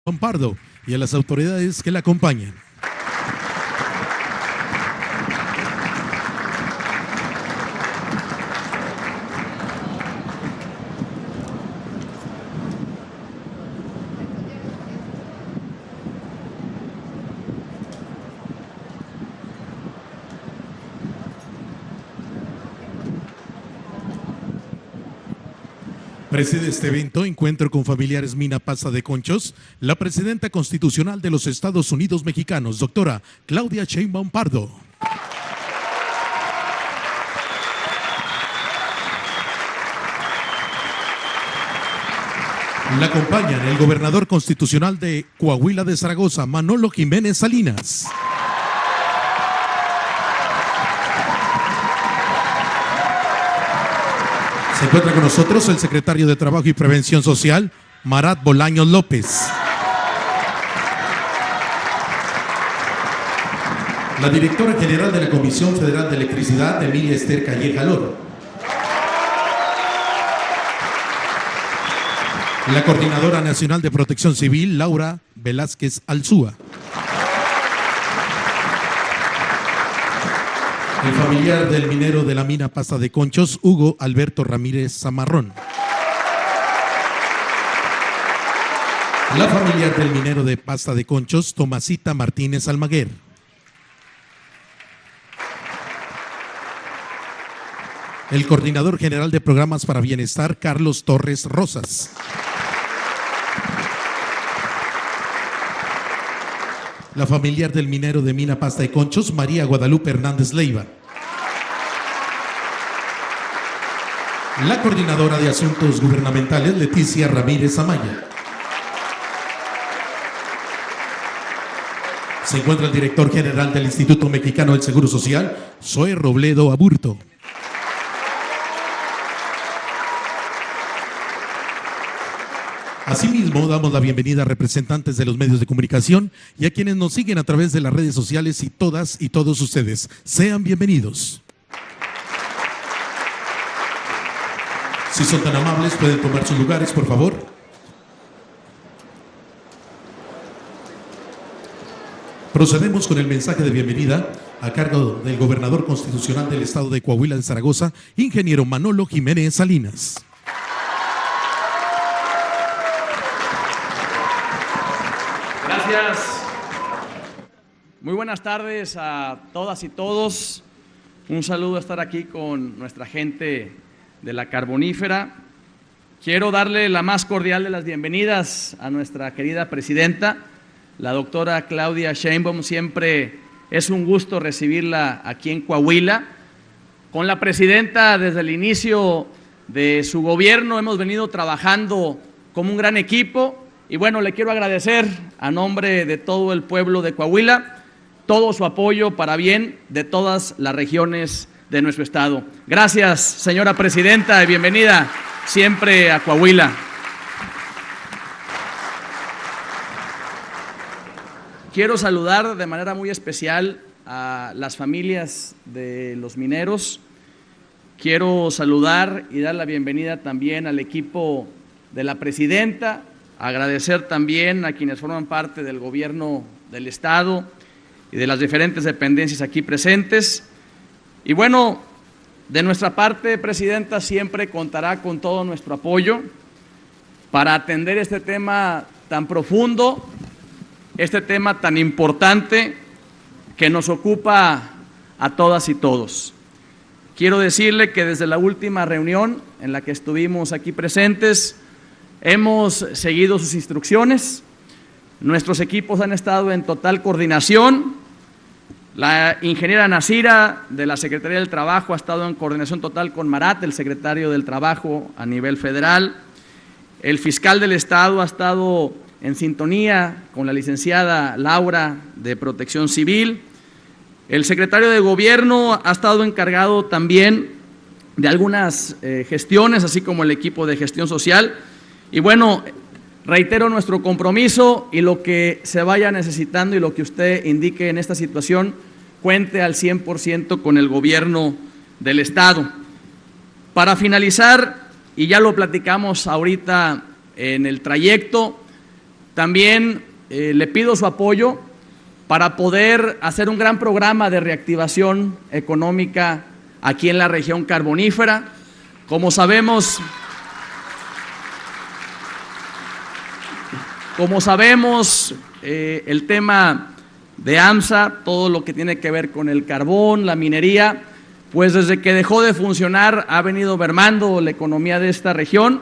Pardo y a las autoridades que la acompañan. Preside este evento, encuentro con familiares Mina Pasta de Conchos, la presidenta constitucional de los Estados Unidos mexicanos, doctora Claudia Sheinbaum Pardo. La acompañan el gobernador constitucional de Coahuila de Zaragoza, Manolo Jiménez Salinas. Se encuentra con nosotros el secretario de Trabajo y Prevención Social, Marat Bolaños López. La directora general de la Comisión Federal de Electricidad, Emilia Esther Calleja Loro. La Coordinadora Nacional de Protección Civil, Laura Velázquez Alzúa. El familiar del minero de la mina Pasta de Conchos, Hugo Alberto Ramírez Zamarrón. La familiar del minero de Pasta de Conchos, Tomasita Martínez Almaguer. El coordinador general de programas para bienestar, Carlos Torres Rosas. La familiar del minero de mina Pasta de Conchos, María Guadalupe Hernández Leiva. La coordinadora de asuntos gubernamentales, Leticia Ramírez Amaya. Se encuentra el director general del Instituto Mexicano del Seguro Social, Zoe Robledo Aburto. Asimismo, damos la bienvenida a representantes de los medios de comunicación y a quienes nos siguen a través de las redes sociales y todas y todos ustedes. Sean bienvenidos. Si son tan amables, pueden tomar sus lugares, por favor. Procedemos con el mensaje de bienvenida a cargo del gobernador constitucional del estado de Coahuila de Zaragoza, ingeniero Manolo Jiménez Salinas. Gracias. Muy buenas tardes a todas y todos. Un saludo a estar aquí con nuestra gente de la Carbonífera. Quiero darle la más cordial de las bienvenidas a nuestra querida presidenta, la doctora Claudia Sheinbaum. Siempre es un gusto recibirla aquí en Coahuila. Con la presidenta, desde el inicio de su gobierno, hemos venido trabajando como un gran equipo. Y bueno, le quiero agradecer a nombre de todo el pueblo de Coahuila todo su apoyo para bien de todas las regiones de nuestro estado. Gracias, señora presidenta, y bienvenida siempre a Coahuila. Quiero saludar de manera muy especial a las familias de los mineros. Quiero saludar y dar la bienvenida también al equipo de la presidenta. Agradecer también a quienes forman parte del gobierno del estado y de las diferentes dependencias aquí presentes. Y bueno, de nuestra parte, presidenta, siempre contará con todo nuestro apoyo para atender este tema tan profundo, este tema tan importante que nos ocupa a todas y todos. Quiero decirle que desde la última reunión en la que estuvimos aquí presentes, hemos seguido sus instrucciones, nuestros equipos han estado en total coordinación, la ingeniera Nasira de la Secretaría del Trabajo ha estado en coordinación total con Marat, el secretario del Trabajo a nivel federal, el fiscal del Estado ha estado en sintonía con la licenciada Laura de Protección Civil, el secretario de Gobierno ha estado encargado también de algunas gestiones, así como el equipo de gestión social. Y bueno, reitero nuestro compromiso y lo que se vaya necesitando y lo que usted indique en esta situación, cuente al 100% con el gobierno del estado. Para finalizar, y ya lo platicamos ahorita en el trayecto, también le pido su apoyo para poder hacer un gran programa de reactivación económica aquí en la región carbonífera. Como sabemos, el tema de AMSA, todo lo que tiene que ver con el carbón, la minería, pues desde que dejó de funcionar ha venido mermando la economía de esta región.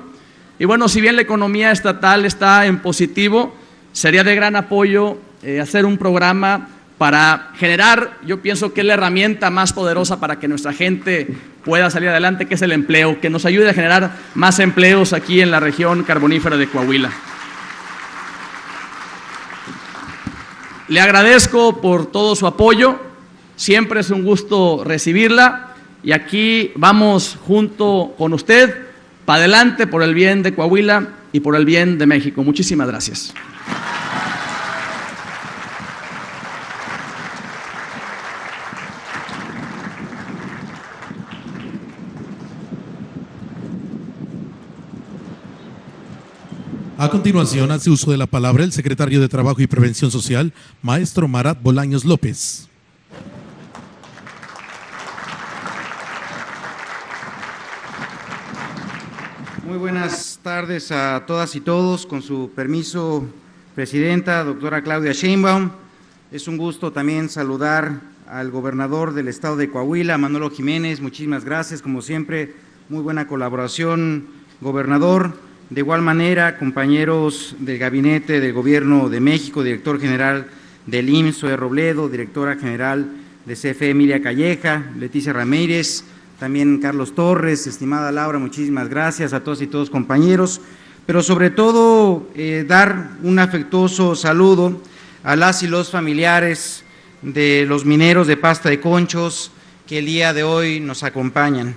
Y bueno, si bien la economía estatal está en positivo, sería de gran apoyo hacer un programa para generar, yo pienso que es la herramienta más poderosa para que nuestra gente pueda salir adelante, que es el empleo, que nos ayude a generar más empleos aquí en la región carbonífera de Coahuila. Le agradezco por todo su apoyo, siempre es un gusto recibirla y aquí vamos junto con usted para adelante por el bien de Coahuila y por el bien de México. Muchísimas gracias. A continuación, hace uso de la palabra el secretario de Trabajo y Prevención Social, maestro Marat Bolaños López. Muy buenas tardes a todas y todos. Con su permiso, presidenta, doctora Claudia Sheinbaum. Es un gusto también saludar al gobernador del estado de Coahuila, Manolo Jiménez. Muchísimas gracias, como siempre, muy buena colaboración, gobernador. De igual manera, compañeros del Gabinete del Gobierno de México, director general del IMSS, Zoe Robledo, directora general de CFE, Emilia Calleja, Leticia Ramírez, también Carlos Torres, estimada Laura, muchísimas gracias a todos y todos compañeros, pero sobre todo dar un afectuoso saludo a las y los familiares de los mineros de Pasta de Conchos que el día de hoy nos acompañan.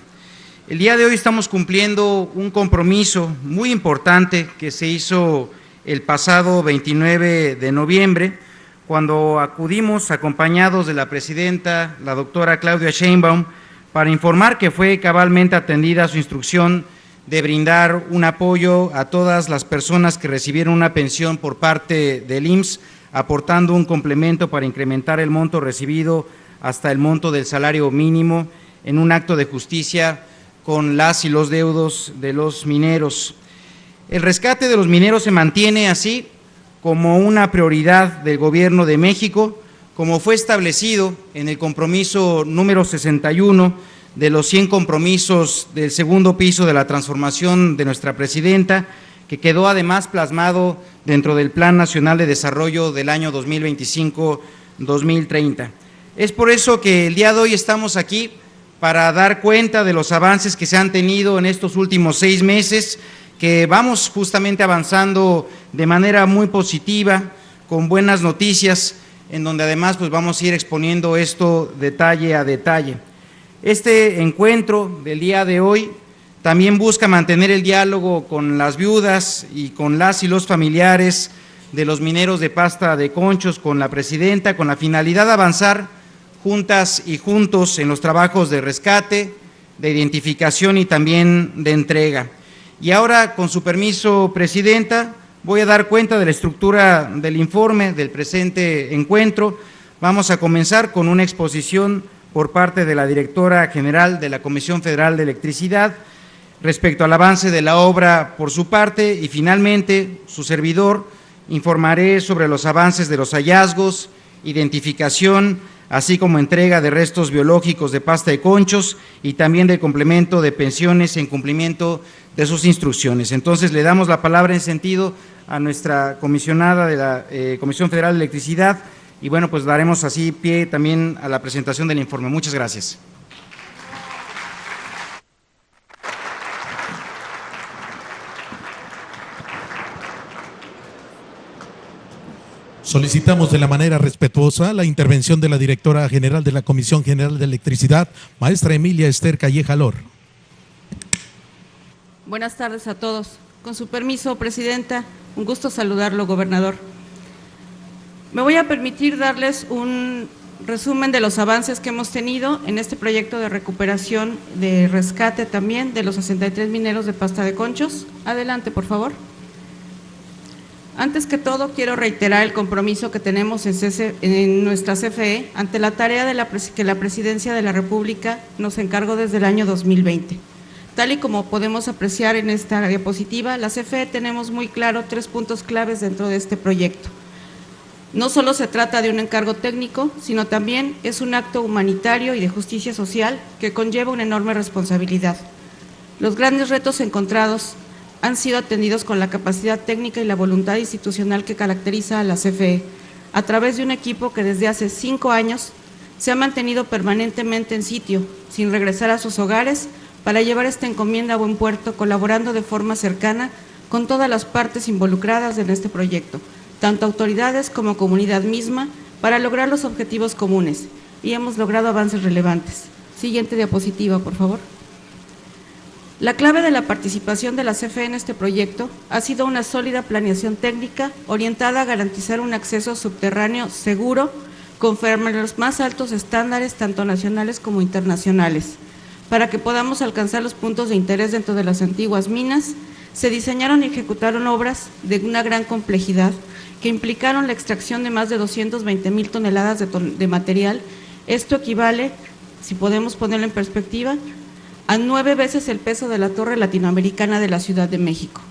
El día de hoy estamos cumpliendo un compromiso muy importante que se hizo el pasado 29 de noviembre, cuando acudimos acompañados de la presidenta, la doctora Claudia Sheinbaum, para informar que fue cabalmente atendida su instrucción de brindar un apoyo a todas las personas que recibieron una pensión por parte del IMSS, aportando un complemento para incrementar el monto recibido hasta el monto del salario mínimo en un acto de justicia con las y los deudos de los mineros. El rescate de los mineros se mantiene así como una prioridad del Gobierno de México, como fue establecido en el compromiso número 61 de los 100 compromisos del segundo piso de la transformación de nuestra presidenta, que quedó además plasmado dentro del Plan Nacional de Desarrollo del año 2025-2030. Es por eso que el día de hoy estamos aquí para dar cuenta de los avances que se han tenido en estos últimos 6 meses, que vamos justamente avanzando de manera muy positiva, con buenas noticias, en donde además pues vamos a ir exponiendo esto detalle a detalle. Este encuentro del día de hoy también busca mantener el diálogo con las viudas y con las y los familiares de los mineros de Pasta de Conchos, con la presidenta, con la finalidad de avanzar juntas y juntos en los trabajos de rescate, de identificación y también de entrega. Y ahora, con su permiso, presidenta, voy a dar cuenta de la estructura del informe del presente encuentro. Vamos a comenzar con una exposición por parte de la directora general de la Comisión Federal de Electricidad respecto al avance de la obra por su parte, y finalmente, su servidor, informaré sobre los avances de los hallazgos, identificación, así como entrega de restos biológicos de Pasta de Conchos y también del complemento de pensiones en cumplimiento de sus instrucciones. Entonces, le damos la palabra en sentido a nuestra comisionada de la Comisión Federal de Electricidad y bueno, pues daremos así pie también a la presentación del informe. Muchas gracias. Solicitamos de la manera respetuosa la intervención de la directora general de la Comisión General de Electricidad, maestra Emilia Esther Calleja Lor. Buenas tardes a todos. Con su permiso, presidenta, un gusto saludarlo, gobernador. Me voy a permitir darles un resumen de los avances que hemos tenido en este proyecto de recuperación, de rescate también de los 63 mineros de Pasta de Conchos. Adelante, por favor. Antes que todo, quiero reiterar el compromiso que tenemos en nuestra CFE ante la tarea que la Presidencia de la República nos encargó desde el año 2020. Tal y como podemos apreciar en esta diapositiva, la CFE tenemos muy claro 3 puntos claves dentro de este proyecto. No solo se trata de un encargo técnico, sino también es un acto humanitario y de justicia social que conlleva una enorme responsabilidad. Los grandes retos encontrados han sido atendidos con la capacidad técnica y la voluntad institucional que caracteriza a la CFE, a través de un equipo que desde hace 5 años se ha mantenido permanentemente en sitio, sin regresar a sus hogares, para llevar esta encomienda a buen puerto, colaborando de forma cercana con todas las partes involucradas en este proyecto, tanto autoridades como comunidad misma, para lograr los objetivos comunes, y hemos logrado avances relevantes. Siguiente diapositiva, por favor. La clave de la participación de la CFE en este proyecto ha sido una sólida planeación técnica orientada a garantizar un acceso subterráneo seguro, conforme a los más altos estándares, tanto nacionales como internacionales. Para que podamos alcanzar los puntos de interés dentro de las antiguas minas, se diseñaron y ejecutaron obras de una gran complejidad que implicaron la extracción de más de 220,000 toneladas de material. Esto equivale, si podemos ponerlo en perspectiva, a 9 veces el peso de la torre latinoamericana de la Ciudad de México.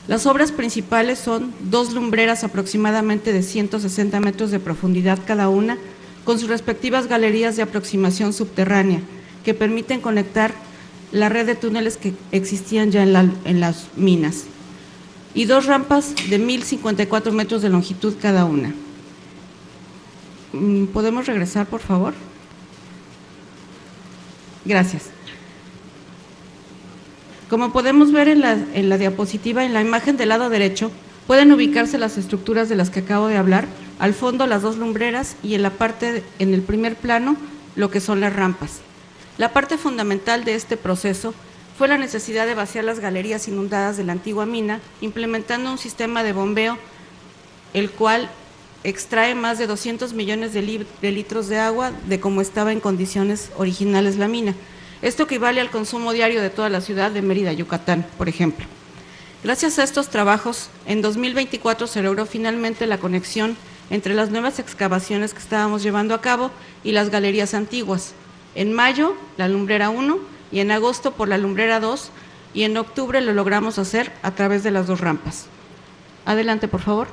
Las obras principales son 2 lumbreras aproximadamente de 160 metros de profundidad cada una, con sus respectivas galerías de aproximación subterránea, que permiten conectar la red de túneles que existían ya en las minas, y 2 rampas de 1,054 metros de longitud cada una. ¿Podemos regresar, por favor? Gracias. Como podemos ver en la diapositiva, en la imagen del lado derecho, pueden ubicarse las estructuras de las que acabo de hablar, al fondo las 2 lumbreras y en el primer plano, lo que son las rampas. La parte fundamental de este proceso fue la necesidad de vaciar las galerías inundadas de la antigua mina, implementando un sistema de bombeo, el cual extrae más de 200 millones de litros de agua de como estaba en condiciones originales la mina. Esto equivale al consumo diario de toda la ciudad de Mérida, Yucatán, por ejemplo. Gracias a estos trabajos, en 2024 se logró finalmente la conexión entre las nuevas excavaciones que estábamos llevando a cabo y las galerías antiguas. En mayo, la lumbrera 1, y en agosto por la lumbrera 2, y en octubre lo logramos hacer a través de las 2 rampas. Adelante, por favor.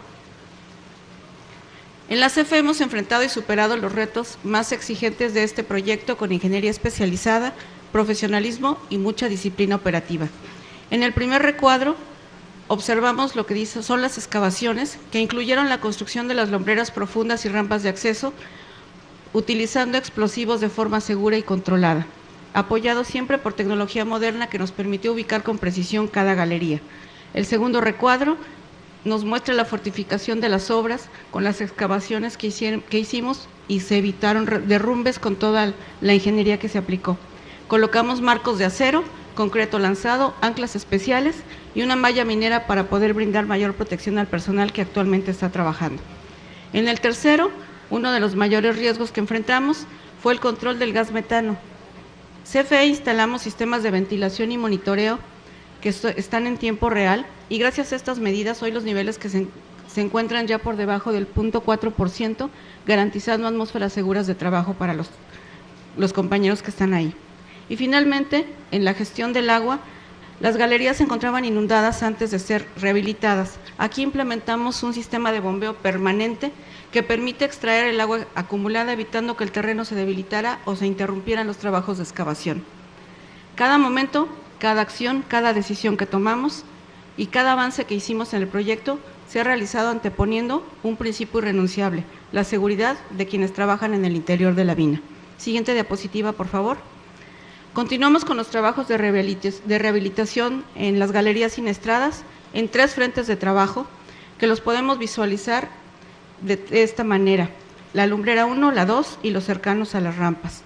En la CFE hemos enfrentado y superado los retos más exigentes de este proyecto con ingeniería especializada, profesionalismo y mucha disciplina operativa. En el primer recuadro observamos lo que dice son las excavaciones, que incluyeron la construcción de las lumbreras profundas y rampas de acceso, utilizando explosivos de forma segura y controlada, apoyado siempre por tecnología moderna que nos permitió ubicar con precisión cada galería. El segundo recuadro nos muestra la fortificación de las obras con las excavaciones que hicimos y se evitaron derrumbes con toda la ingeniería que se aplicó. Colocamos marcos de acero, concreto lanzado, anclas especiales y una malla minera para poder brindar mayor protección al personal que actualmente está trabajando. En el tercero, uno de los mayores riesgos que enfrentamos fue el control del gas metano. CFE instalamos sistemas de ventilación y monitoreo que están en tiempo real, y gracias a estas medidas hoy los niveles que se encuentran ya por debajo del 0.4%, garantizando atmósferas seguras de trabajo para los compañeros que están ahí. Y finalmente, en la gestión del agua, las galerías se encontraban inundadas antes de ser rehabilitadas. Aquí implementamos un sistema de bombeo permanente que permite extraer el agua acumulada, evitando que el terreno se debilitara o se interrumpieran los trabajos de excavación. Cada momento, cada acción, cada decisión que tomamos y cada avance que hicimos en el proyecto se ha realizado anteponiendo un principio irrenunciable: la seguridad de quienes trabajan en el interior de la mina. Siguiente diapositiva, por favor. Continuamos con los trabajos de rehabilitación en las galerías siniestradas en 3 frentes de trabajo que los podemos visualizar de esta manera: la lumbrera 1, la 2 y los cercanos a las rampas.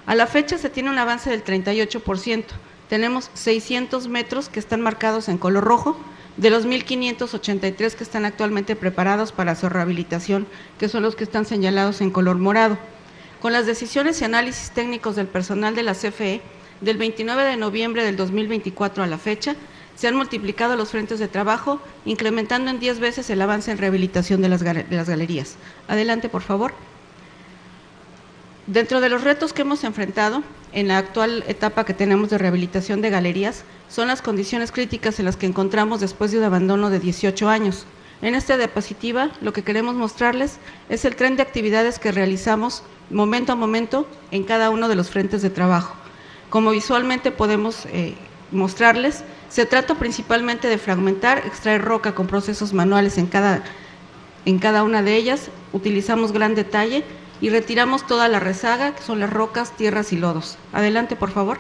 A la fecha se tiene un avance del 38%. Tenemos 600 metros que están marcados en color rojo, de los 1,583 que están actualmente preparados para su rehabilitación, que son los que están señalados en color morado. Con las decisiones y análisis técnicos del personal de la CFE, del 29 de noviembre del 2024 a la fecha, Se han multiplicado los frentes de trabajo, incrementando en 10 veces el avance en rehabilitación de las galerías. Adelante, por favor. Dentro de los retos que hemos enfrentado en la actual etapa que tenemos de rehabilitación de galerías, son las condiciones críticas en las que encontramos después de un abandono de 18 años. En esta diapositiva, lo que queremos mostrarles es el tren de actividades que realizamos momento a momento en cada uno de los frentes de trabajo. Como visualmente podemos mostrarles, se trata principalmente de fragmentar, extraer roca con procesos manuales en cada una de ellas. Utilizamos gran detalle y retiramos toda la rezaga, que son las rocas, tierras y lodos. Adelante, por favor.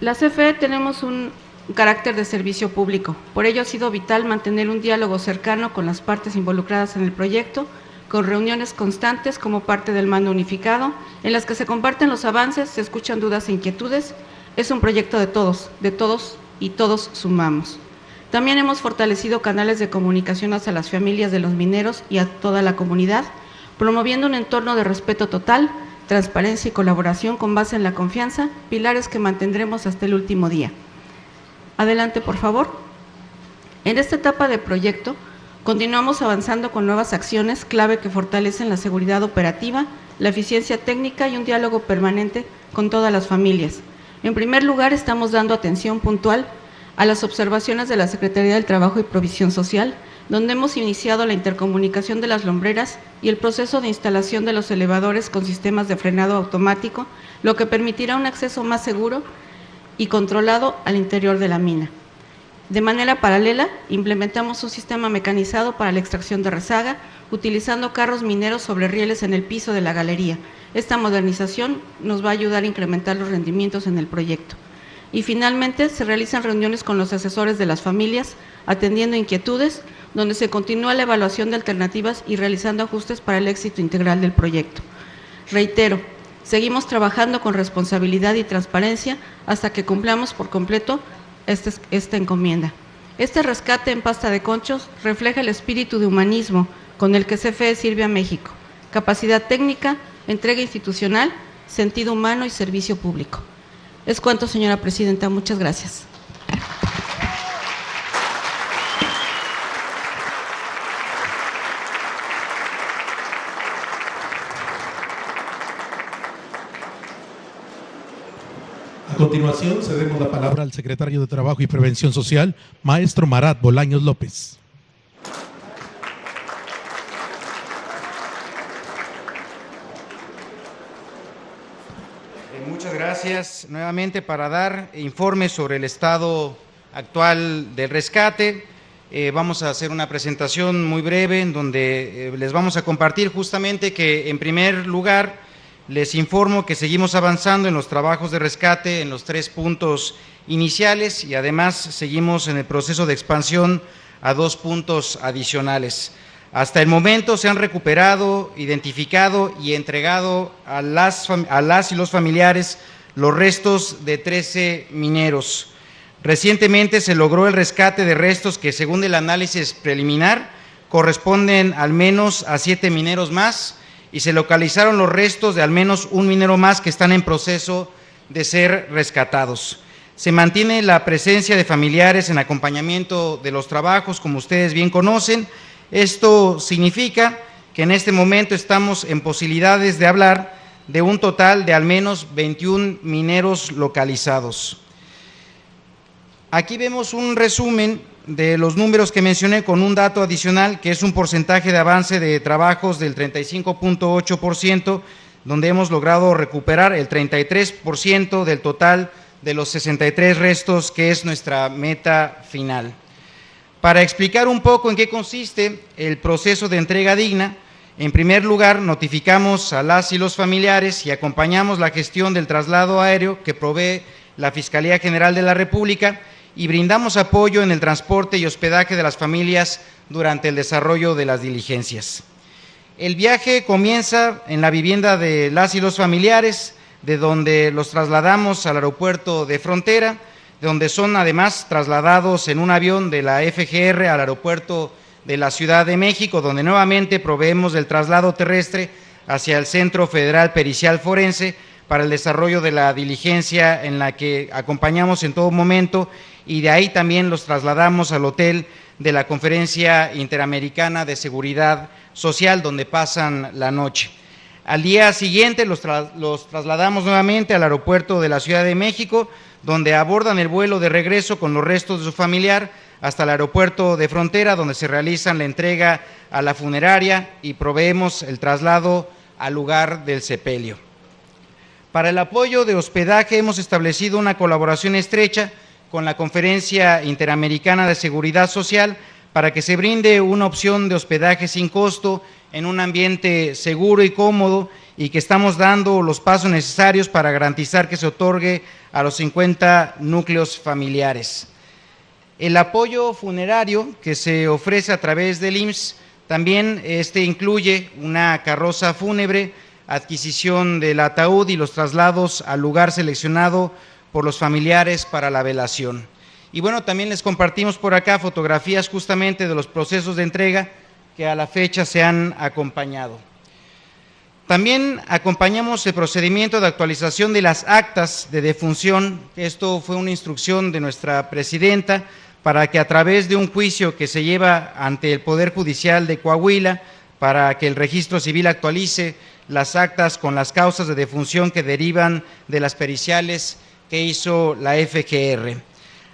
La CFE tenemos un carácter de servicio público, por ello ha sido vital mantener un diálogo cercano con las partes involucradas en el proyecto, con reuniones constantes como parte del mando unificado, en las que se comparten los avances, se escuchan dudas e inquietudes. Es un proyecto de todos y todos sumamos. También hemos fortalecido canales de comunicación hacia las familias de los mineros y a toda la comunidad, promoviendo un entorno de respeto total, transparencia y colaboración con base en la confianza, pilares que mantendremos hasta el último día. Adelante, por favor. En esta etapa de proyecto, continuamos avanzando con nuevas acciones clave que fortalecen la seguridad operativa, la eficiencia técnica y un diálogo permanente con todas las familias. En primer lugar, estamos dando atención puntual a las observaciones de la Secretaría del Trabajo y Provisión Social, donde hemos iniciado la intercomunicación de las lombreras y el proceso de instalación de los elevadores con sistemas de frenado automático, lo que permitirá un acceso más seguro y controlado al interior de la mina. De manera paralela, implementamos un sistema mecanizado para la extracción de rezaga, utilizando carros mineros sobre rieles en el piso de la galería. Esta modernización nos va a ayudar a incrementar los rendimientos en el proyecto. Y finalmente, se realizan reuniones con los asesores de las familias, atendiendo inquietudes, donde se continúa la evaluación de alternativas y realizando ajustes para el éxito integral del proyecto. Reitero, seguimos trabajando con responsabilidad y transparencia hasta que cumplamos por completo esta encomienda. Este rescate en pasta de conchos refleja el espíritu de humanismo con el que CFE sirve a México: capacidad técnica, entrega institucional, sentido humano y servicio público. Es cuanto, señora presidenta. Muchas gracias. A continuación, cedemos la palabra al secretario de Trabajo y Prevención Social, maestro Marat Bolaños López. Muchas gracias nuevamente para dar informes sobre el estado actual del rescate. Vamos a hacer una presentación muy breve en donde les vamos a compartir justamente que, en primer lugar, les informo que seguimos avanzando en los trabajos de rescate en los 3 puntos iniciales y además seguimos en el proceso de expansión a 2 puntos adicionales. Hasta el momento se han recuperado, identificado y entregado a las y los familiares los restos de 13 mineros. Recientemente se logró el rescate de restos que, según el análisis preliminar, corresponden al menos a 7 mineros más, y se localizaron los restos de al menos un minero más que están en proceso de ser rescatados. Se mantiene la presencia de familiares en acompañamiento de los trabajos, como ustedes bien conocen. Esto significa que en este momento estamos en posibilidades de hablar de un total de al menos 21 mineros localizados. Aquí vemos un resumen de los números que mencioné con un dato adicional, que es un porcentaje de avance de trabajos del 35.8%, donde hemos logrado recuperar el 33% del total de los 63 restos, que es nuestra meta final. Para explicar un poco en qué consiste el proceso de entrega digna, en primer lugar, notificamos a las y los familiares y acompañamos la gestión del traslado aéreo que provee la Fiscalía General de la República, y brindamos apoyo en el transporte y hospedaje de las familias durante el desarrollo de las diligencias. El viaje comienza en la vivienda de las y los familiares, de donde los trasladamos al aeropuerto de frontera, de donde son además trasladados en un avión de la FGR al aeropuerto de la Ciudad de México, donde nuevamente proveemos del traslado terrestre hacia el Centro Federal Pericial Forense para el desarrollo de la diligencia en la que acompañamos en todo momento, y de ahí también los trasladamos al hotel de la Conferencia Interamericana de Seguridad Social, donde pasan la noche. Al día siguiente los trasladamos nuevamente al aeropuerto de la Ciudad de México, donde abordan el vuelo de regreso con los restos de su familiar hasta el aeropuerto de frontera, donde se realizan la entrega a la funeraria y proveemos el traslado al lugar del sepelio. Para el apoyo de hospedaje hemos establecido una colaboración estrecha con la Conferencia Interamericana de Seguridad Social para que se brinde una opción de hospedaje sin costo en un ambiente seguro y cómodo, y que estamos dando los pasos necesarios para garantizar que se otorgue a los 50 núcleos familiares. El apoyo funerario que se ofrece a través del IMSS también incluye una carroza fúnebre, adquisición del ataúd y los traslados al lugar seleccionado por los familiares para la velación. Y bueno, también les compartimos por acá fotografías justamente de los procesos de entrega que a la fecha se han acompañado. También acompañamos el procedimiento de actualización de las actas de defunción. Esto fue una instrucción de nuestra presidenta para que a través de un juicio que se lleva ante el Poder Judicial de Coahuila, para que el registro civil actualice las actas con las causas de defunción que derivan de las periciales que hizo la FGR.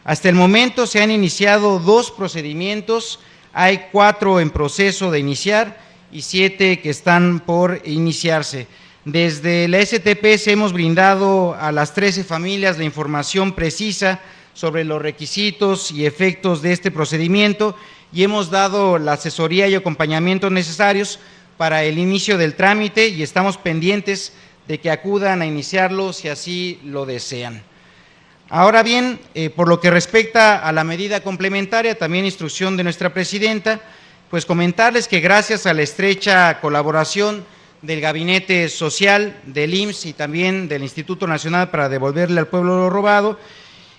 Hasta el momento se han iniciado 2 procedimientos, hay 4 en proceso de iniciar y 7 que están por iniciarse. Desde la STPS hemos brindado a las 13 familias la información precisa sobre los requisitos y efectos de este procedimiento, y hemos dado la asesoría y acompañamiento necesarios para el inicio del trámite, y estamos pendientes de que acudan a iniciarlo si así lo desean. Ahora bien, por lo que respecta a la medida complementaria, también instrucción de nuestra presidenta, pues comentarles que gracias a la estrecha colaboración del Gabinete Social, del IMSS y también del Instituto Nacional para Devolverle al Pueblo lo Robado,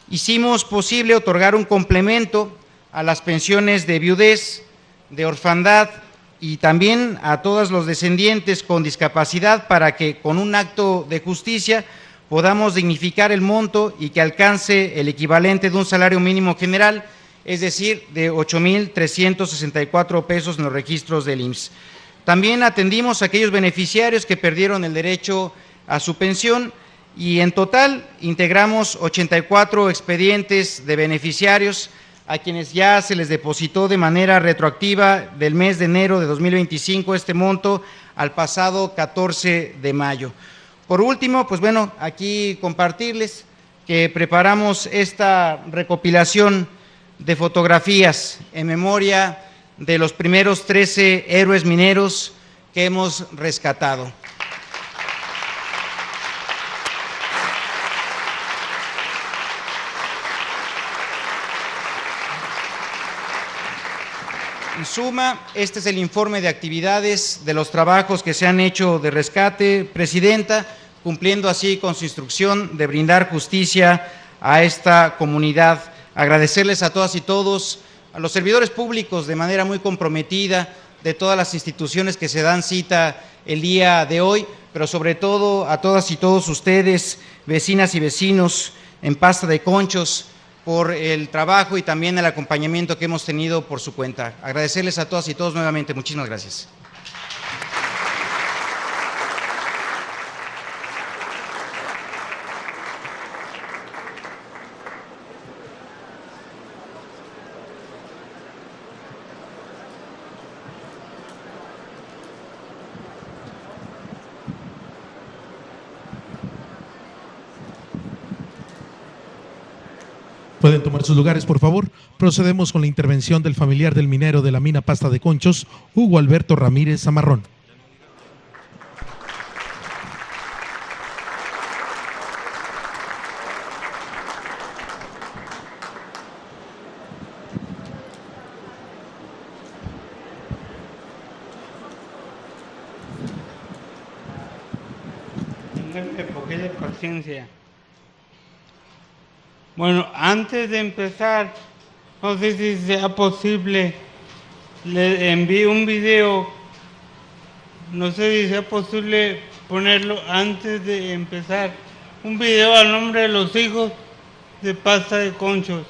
hicimos posible otorgar un complemento a las pensiones de viudez, de orfandad y también a todos los descendientes con discapacidad, para que con un acto de justicia podamos dignificar el monto y que alcance el equivalente de un salario mínimo general, es decir, de 8,364 pesos en los registros del IMSS. También atendimos a aquellos beneficiarios que perdieron el derecho a su pensión, y en total integramos 84 expedientes de beneficiarios a quienes ya se les depositó de manera retroactiva del mes de enero de 2025 este monto al pasado 14 de mayo. Por último, pues bueno, aquí compartirles que preparamos esta recopilación de fotografías en memoria de los primeros 13 héroes mineros que hemos rescatado. En suma, este es el informe de actividades de los trabajos que se han hecho de rescate, Presidenta, cumpliendo así con su instrucción de brindar justicia a esta comunidad. Agradecerles a todas y todos, a los servidores públicos de manera muy comprometida, de todas las instituciones que se dan cita el día de hoy, pero sobre todo a todas y todos ustedes, vecinas y vecinos en Pasta de Conchos, por el trabajo y también el acompañamiento que hemos tenido por su cuenta. Agradecerles a todas y todos nuevamente. Muchísimas gracias. Pueden tomar sus lugares, por favor. Procedemos con la intervención del familiar del minero de la mina Pasta de Conchos, Hugo Alberto Ramírez Zamarrón. Ténganme poquita paciencia. Bueno, antes de empezar, no sé si sea posible, le envío un video, no sé si sea posible ponerlo antes de empezar. Un video al nombre de los hijos de pasta de conchos.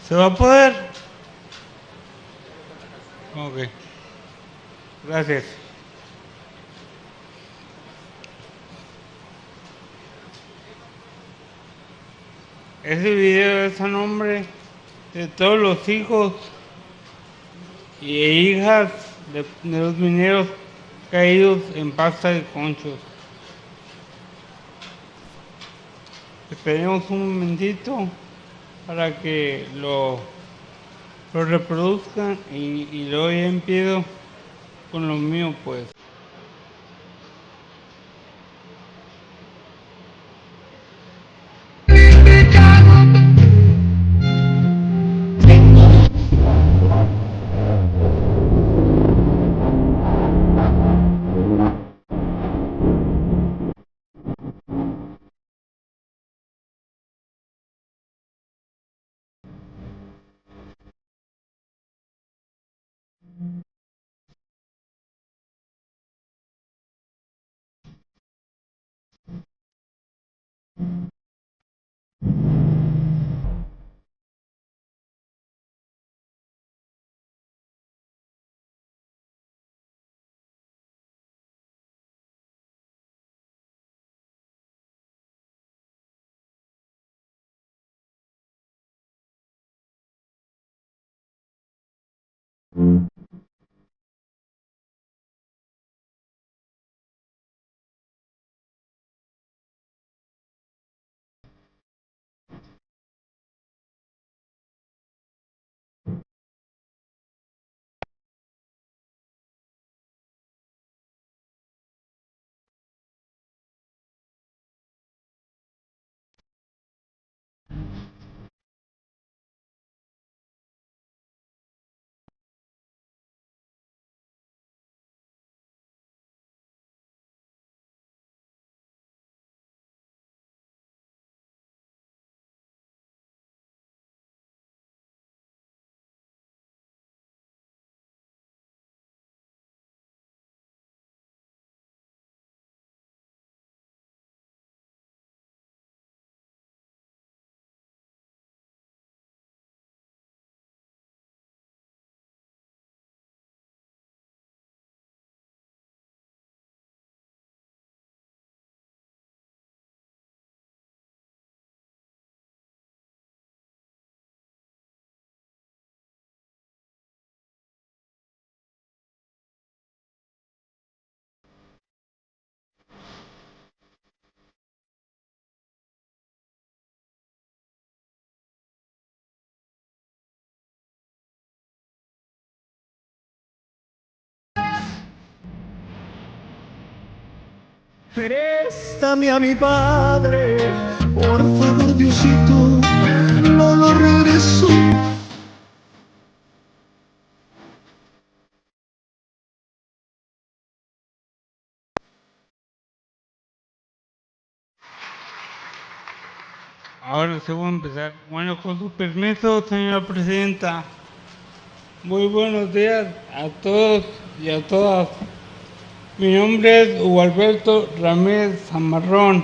¿Se va a poder? Ok. Gracias. Ese video es a nombre de todos los hijos y hijas de los mineros caídos en pasta de conchos. Esperemos un momentito para que lo reproduzcan y luego ya empiezo con lo mío, pues. Préstame a mi padre, por favor, Diosito, no lo regreso. Ahora sí voy a empezar. Bueno, con su permiso, señora presidenta. Muy buenos días a todos y a todas. Mi nombre es Hugo Alberto Ramírez Zamarrón.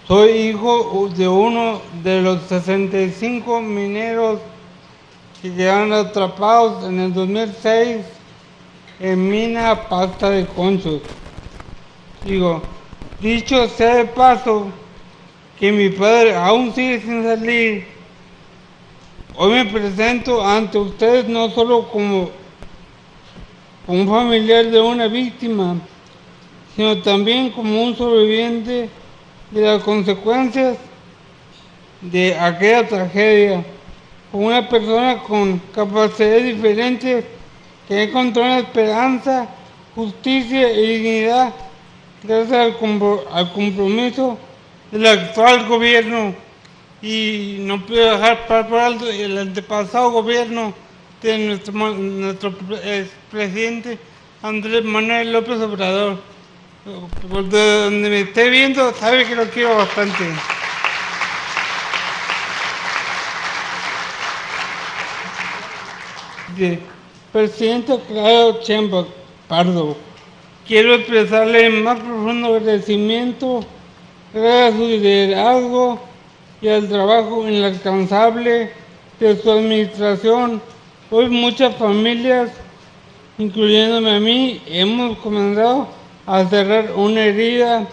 Soy hijo de uno de los 65 mineros que quedaron atrapados en el 2006 en mina Pasta de Conchos. Dicho sea de paso, que mi padre aún sigue sin salir. Hoy me presento ante ustedes no solo como un familiar de una víctima, sino también como un sobreviviente de las consecuencias de aquella tragedia, con una persona con capacidades diferentes que encontró la esperanza, justicia y dignidad gracias al compromiso del actual gobierno. Y no puedo dejar por alto el antepasado gobierno de nuestro presidente Andrés Manuel López Obrador. Por donde me esté viendo, sabe que lo quiero bastante. Presidente Claudia Sheinbaum Pardo, quiero expresarle el más profundo agradecimiento gracias a su liderazgo y al trabajo inalcanzable de su administración. Hoy muchas familias, incluyéndome a mí, hemos comenzado a cerrar una herida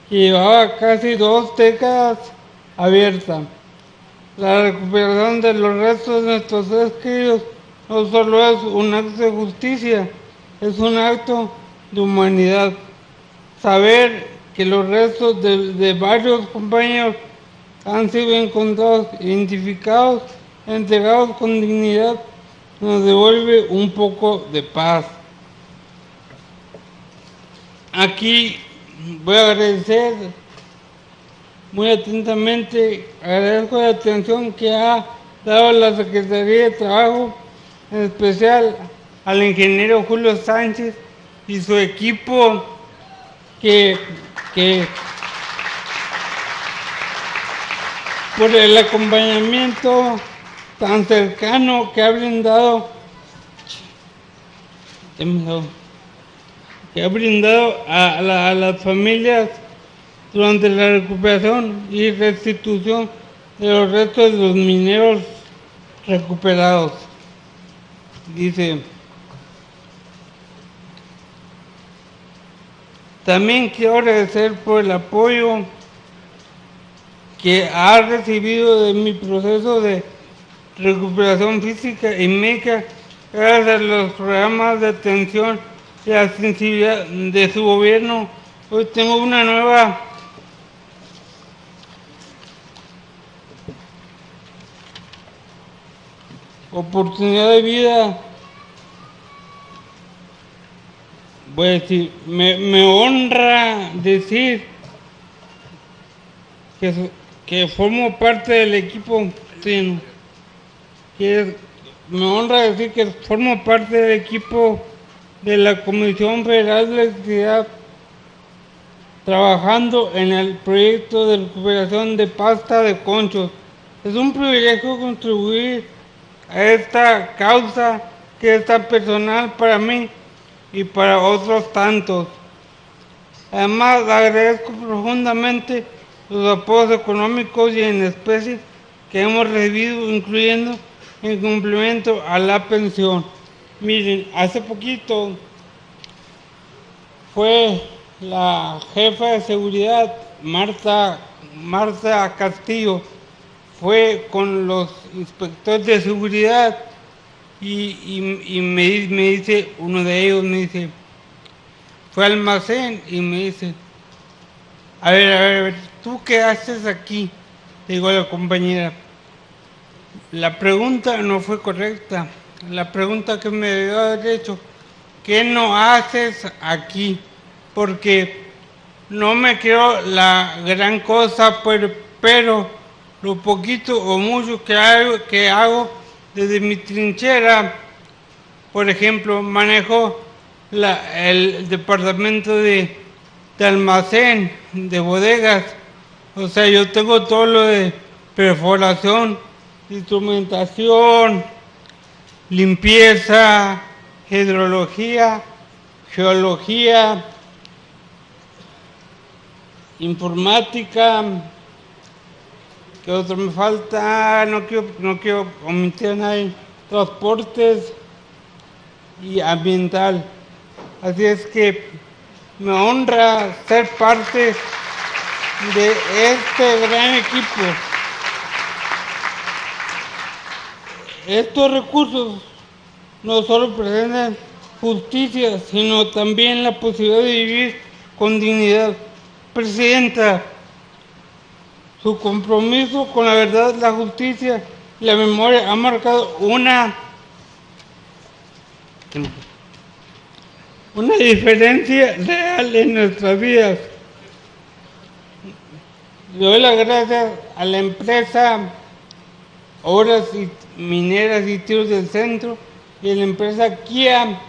que llevaba casi 2 décadas abierta. La recuperación de los restos de nuestros seres queridos no solo es un acto de justicia, es un acto de humanidad. Saber que los restos de varios compañeros han sido encontrados, identificados, entregados con dignidad, nos devuelve un poco de paz. Aquí voy a agradecer muy atentamente, agradezco la atención que ha dado la Secretaría de Trabajo, en especial al ingeniero Julio Sánchez y su equipo que por el acompañamiento tan cercano que ha brindado a las familias durante la recuperación y restitución de los restos de los mineros recuperados. Dice, también quiero agradecer por el apoyo que ha recibido de mi proceso de recuperación física y médica gracias a los programas de atención y la sensibilidad de su gobierno. Hoy tengo una nueva oportunidad de vida. Voy a decir, me honra decir que formo parte del equipo, sí, me honra decir que formo parte del equipo de la Comisión Federal de Electricidad, trabajando en el proyecto de recuperación de pasta de conchos. Es un privilegio contribuir a esta causa que es tan personal para mí y para otros tantos. Además, agradezco profundamente los apoyos económicos y en especie que hemos recibido, incluyendo en complemento a la pensión. Miren, hace poquito fue la jefa de seguridad, Marta Castillo, fue con los inspectores de seguridad y me dice, uno de ellos me dice, fue al almacén y me dice, a ver, ¿tú qué haces aquí? Le digo a la compañera, la pregunta no fue correcta, la pregunta que me debió haber hecho, ¿qué no haces aquí? Porque no me creo la gran cosa, pero lo poquito o mucho que hago desde mi trinchera, por ejemplo, manejo el departamento de almacén, de bodegas, o sea, yo tengo todo lo de perforación, instrumentación, limpieza, hidrología, geología, informática. ¿Qué otro me falta? No quiero omitir a nadie. Transportes y ambiental. Así es que me honra ser parte de este gran equipo. Estos recursos no solo presentan justicia, sino también la posibilidad de vivir con dignidad. Presidenta, Su compromiso con la verdad, la justicia y la memoria ha marcado una diferencia real en nuestras vidas. Le doy las gracias a la empresa Obras Mineras y Tiros del Centro y a la empresa Kia.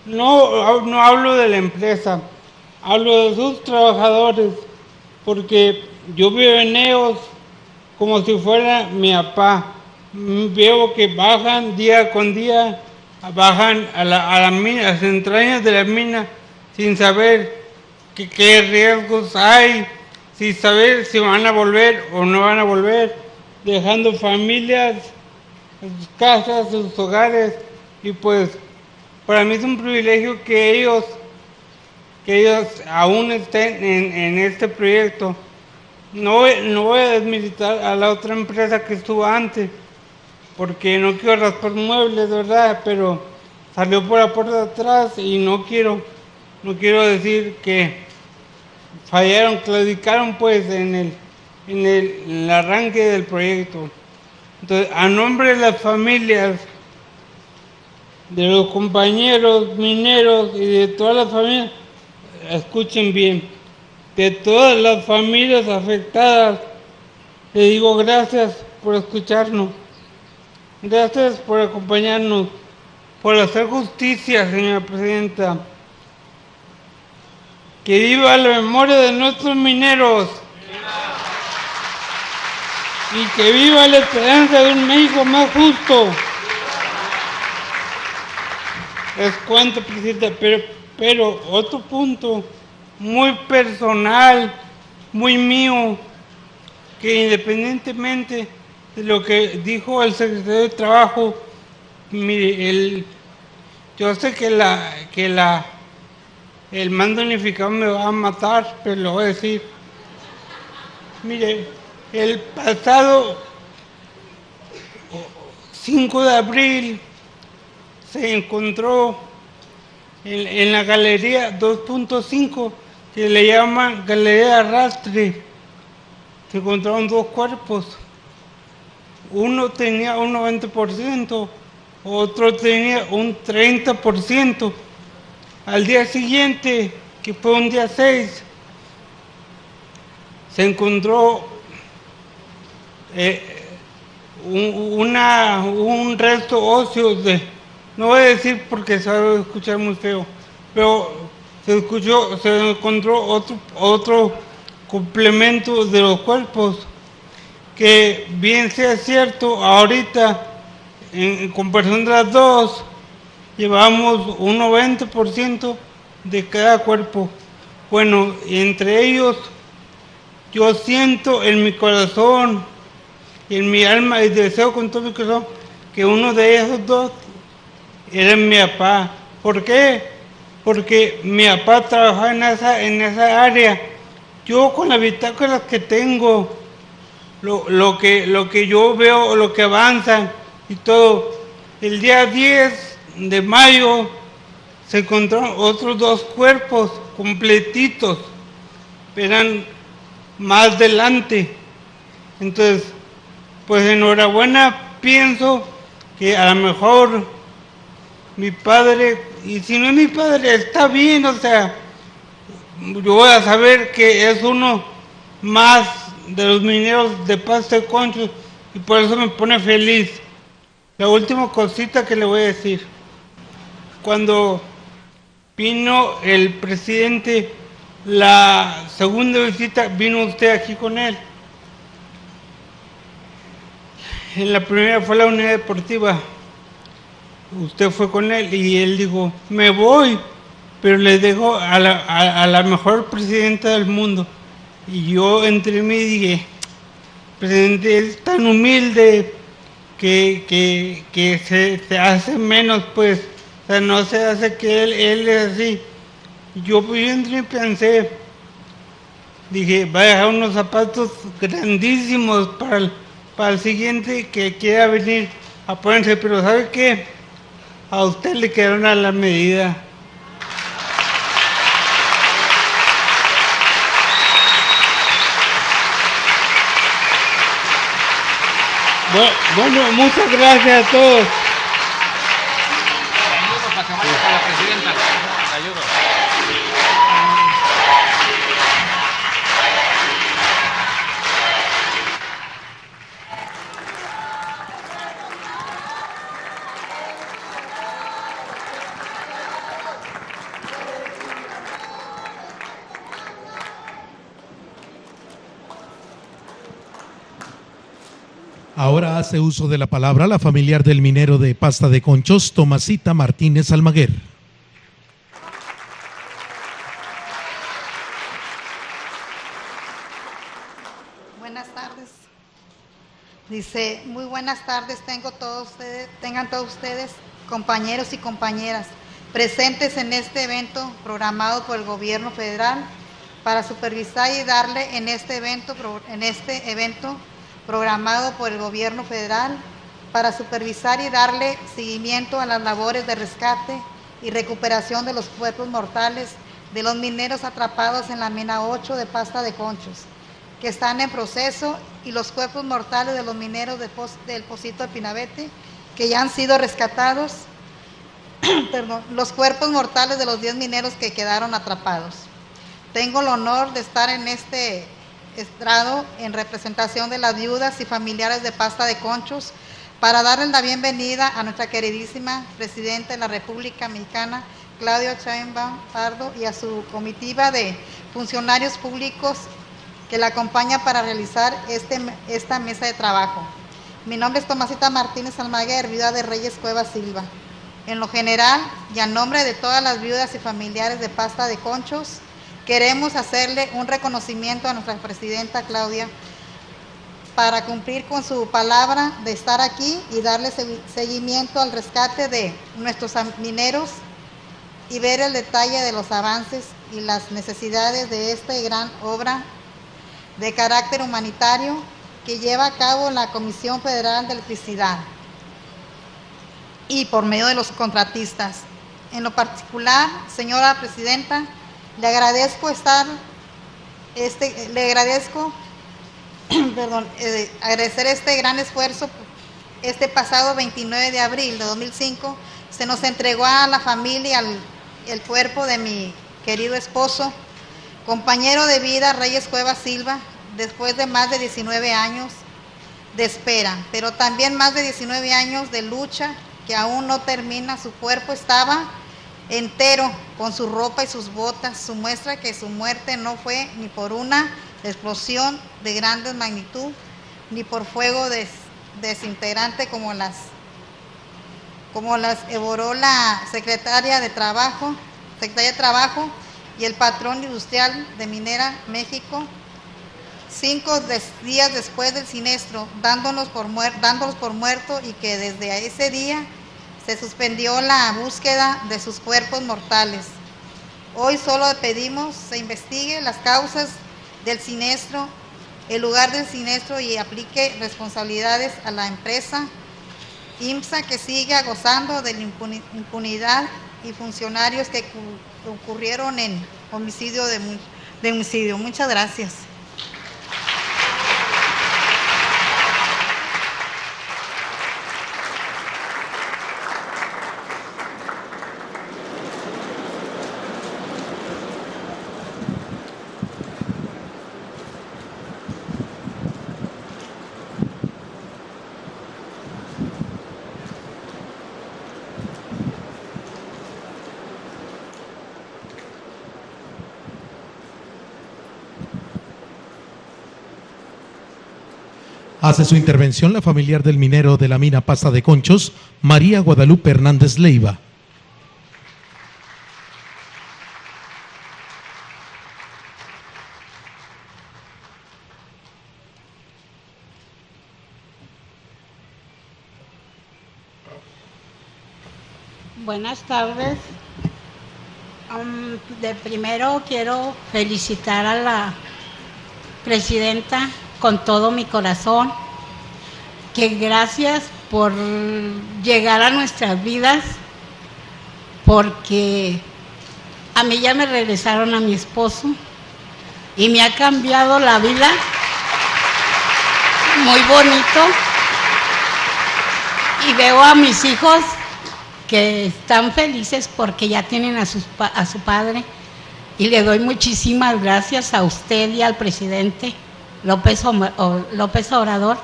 No hablo de la empresa, hablo de sus trabajadores, porque yo veo en ellos como si fuera mi papá. Veo que bajan día con día, bajan a las entrañas de la mina sin saber qué riesgos hay, sin saber si van a volver o no van a volver, dejando familias, sus casas, sus hogares, y pues para mí es un privilegio que ellos aún estén en este proyecto. No voy a desmilitar a la otra empresa que estuvo antes, porque no quiero raspar muebles, ¿verdad? Pero salió por la puerta de atrás y no quiero decir que fallaron, claudicaron pues en el arranque del proyecto. Entonces, a nombre de las familias, de los compañeros mineros y de todas las familias, escuchen bien, de todas las familias afectadas, le digo gracias por escucharnos, gracias por acompañarnos, por hacer justicia, señora presidenta. Que viva la memoria de nuestros mineros. Y que viva la esperanza de un México más justo. Es cuanto, presidenta, pero otro punto muy personal, muy mío, que independientemente de lo que dijo el secretario de Trabajo, mire, yo sé que el mando unificado me va a matar, pero lo voy a decir. Mire, el pasado 5 de abril se encontró en la galería 2.5, que le llaman Galería de Arrastre, se encontraron 2 cuerpos. Uno tenía un 90%, otro tenía un 30%. Al día siguiente, que fue un día 6, se encontró un resto óseo no voy a decir porque se va a escuchar muy feo, pero se encontró otro complemento de los cuerpos, que bien sea cierto, ahorita en comparación de las dos, llevamos un 90% de cada cuerpo. Bueno, entre ellos, yo siento en mi corazón y en mi alma y deseo con todo mi corazón que uno de esos dos era mi papá. ¿Por qué? Porque mi papá trabajaba en esa área. Yo con las bitácoras que tengo, lo que yo veo, lo que avanzan y todo, el día 10 de mayo se encontraron otros 2 cuerpos completitos, eran más adelante. Entonces, pues enhorabuena, pienso que a lo mejor mi padre, y si no es mi padre, está bien, o sea, yo voy a saber que es uno más de los mineros de Pasto de Conchos, y por eso me pone feliz. La última cosita que le voy a decir: cuando vino el presidente, la segunda visita, vino usted aquí con él. En la primera fue la unidad deportiva. Usted fue con él y él dijo, me voy, pero le dejo a la mejor presidenta del mundo. Y yo entre mí dije, presidente es tan humilde que se hace menos, pues, o sea, no se hace que él es así. Yo entre mí pensé, dije, va a dejar unos zapatos grandísimos para el siguiente que quiera venir a ponerse, pero ¿sabe qué? A usted le quedaron a la medida. Bueno, muchas gracias a todos. Para que vaya con la presidenta. Te ayudo. Ahora hace uso de la palabra la familiar del minero de Pasta de Conchos, Tomasita Martínez Almaguer. Buenas tardes. Dice, muy buenas tardes tengan todos ustedes, compañeros y compañeras, presentes en este evento programado por el Gobierno Federal para supervisar y darle en este evento programado por el Gobierno Federal para supervisar y darle seguimiento a las labores de rescate y recuperación de los cuerpos mortales de los mineros atrapados en la mina 8 de Pasta de Conchos, que están en proceso, y los cuerpos mortales de los mineros del Pocito de Pinabete, que ya han sido rescatados, los cuerpos mortales de los 10 mineros que quedaron atrapados. Tengo el honor de estar en este estrado en representación de las viudas y familiares de Pasta de Conchos para darles la bienvenida a nuestra queridísima Presidenta de la República Mexicana, Claudia Sheinbaum Pardo, y a su comitiva de funcionarios públicos que la acompaña para realizar esta mesa de trabajo. Mi nombre es Tomasita Martínez Almaguer, viuda de Reyes Cuevas Silva. En lo general, y a nombre de todas las viudas y familiares de Pasta de Conchos, queremos hacerle un reconocimiento a nuestra presidenta Claudia para cumplir con su palabra de estar aquí y darle seguimiento al rescate de nuestros mineros y ver el detalle de los avances y las necesidades de esta gran obra de carácter humanitario que lleva a cabo la Comisión Federal de Electricidad y por medio de los contratistas. En lo particular, señora presidenta, le agradezco agradecer este gran esfuerzo. Este pasado 29 de abril de 2005 se nos entregó a la familia el cuerpo de mi querido esposo, compañero de vida, Reyes Cuevas Silva, después de más de 19 años de espera, pero también más de 19 años de lucha que aún no termina. Su cuerpo estaba entero, con su ropa y sus botas. Su muestra que su muerte no fue ni por una explosión de grande magnitud, ni por fuego desintegrante como las elaboró la Secretaria de Trabajo y el patrón industrial de Minera México, 5 días después del siniestro, dándolos por muerto, y que desde ese día se suspendió la búsqueda de sus cuerpos mortales. Hoy solo pedimos se investigue las causas del siniestro, el lugar del siniestro, y aplique responsabilidades a la empresa IMSA, que siga gozando de la impunidad, y funcionarios que ocurrieron en homicidio de homicidio. Muchas gracias. Hace su intervención la familiar del minero de la mina Pasta de Conchos, María Guadalupe Hernández Leiva. Buenas tardes. De primero quiero felicitar a la presidenta con todo mi corazón, que gracias por llegar a nuestras vidas, porque a mí ya me regresaron a mi esposo y me ha cambiado la vida muy bonito. y veo a mis hijos que están felices porque ya tienen a su padre, y le doy muchísimas gracias a usted y al presidente López Obrador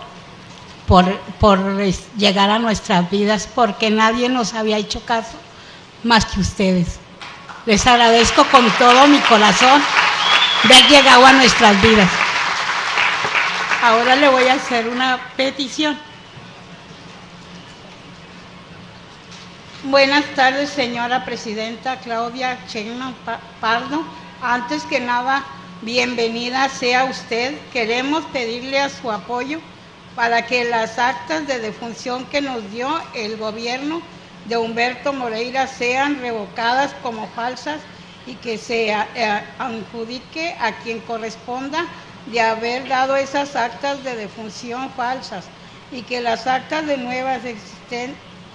por llegar a nuestras vidas, porque nadie nos había hecho caso más que ustedes. Les agradezco con todo mi corazón de haber llegado a nuestras vidas. Ahora le voy a hacer una petición. Buenas tardes, señora presidenta Claudia Sheinbaum Pardo. Antes que nada, bienvenida sea usted. Queremos pedirle a su apoyo para que las actas de defunción que nos dio el gobierno de Humberto Moreira sean revocadas como falsas y que se adjudique a quien corresponda de haber dado esas actas de defunción falsas, y que las actas de nuevas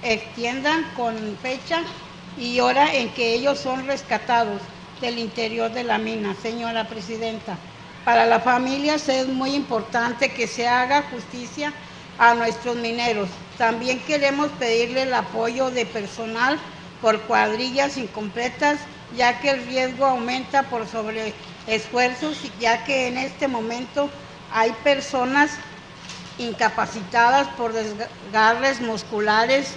extiendan con fecha y hora en que ellos son rescatados del interior de la mina. Señora presidenta, para las familias es muy importante que se haga justicia a nuestros mineros. También queremos pedirle el apoyo de personal por cuadrillas incompletas, ya que el riesgo aumenta por sobreesfuerzos, ya que en este momento hay personas incapacitadas por desgarres musculares,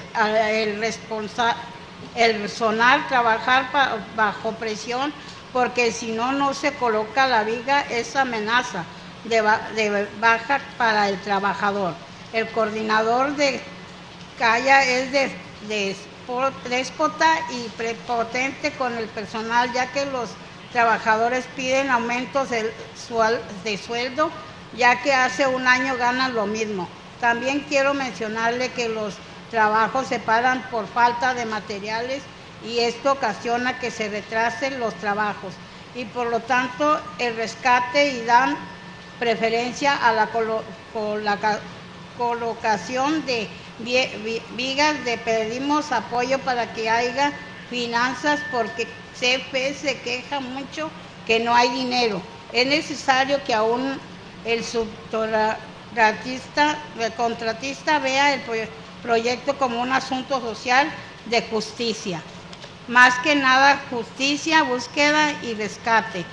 el sonar, trabajar bajo presión, porque si no se coloca la viga, es amenaza de baja para el trabajador. El coordinador de Calla es déspota y prepotente con el personal, ya que los trabajadores piden aumentos de sueldo, ya que hace un año ganan lo mismo. También quiero mencionarle que los trabajos se paran por falta de materiales y esto ocasiona que se retrasen los trabajos, y por lo tanto el rescate y dan preferencia a la colocación de vigas. Le pedimos apoyo para que haya finanzas, porque CFE se queja mucho que no hay dinero. Es necesario que aún el contratista vea el proyecto como un asunto social de justicia. Más que nada justicia, búsqueda y rescate.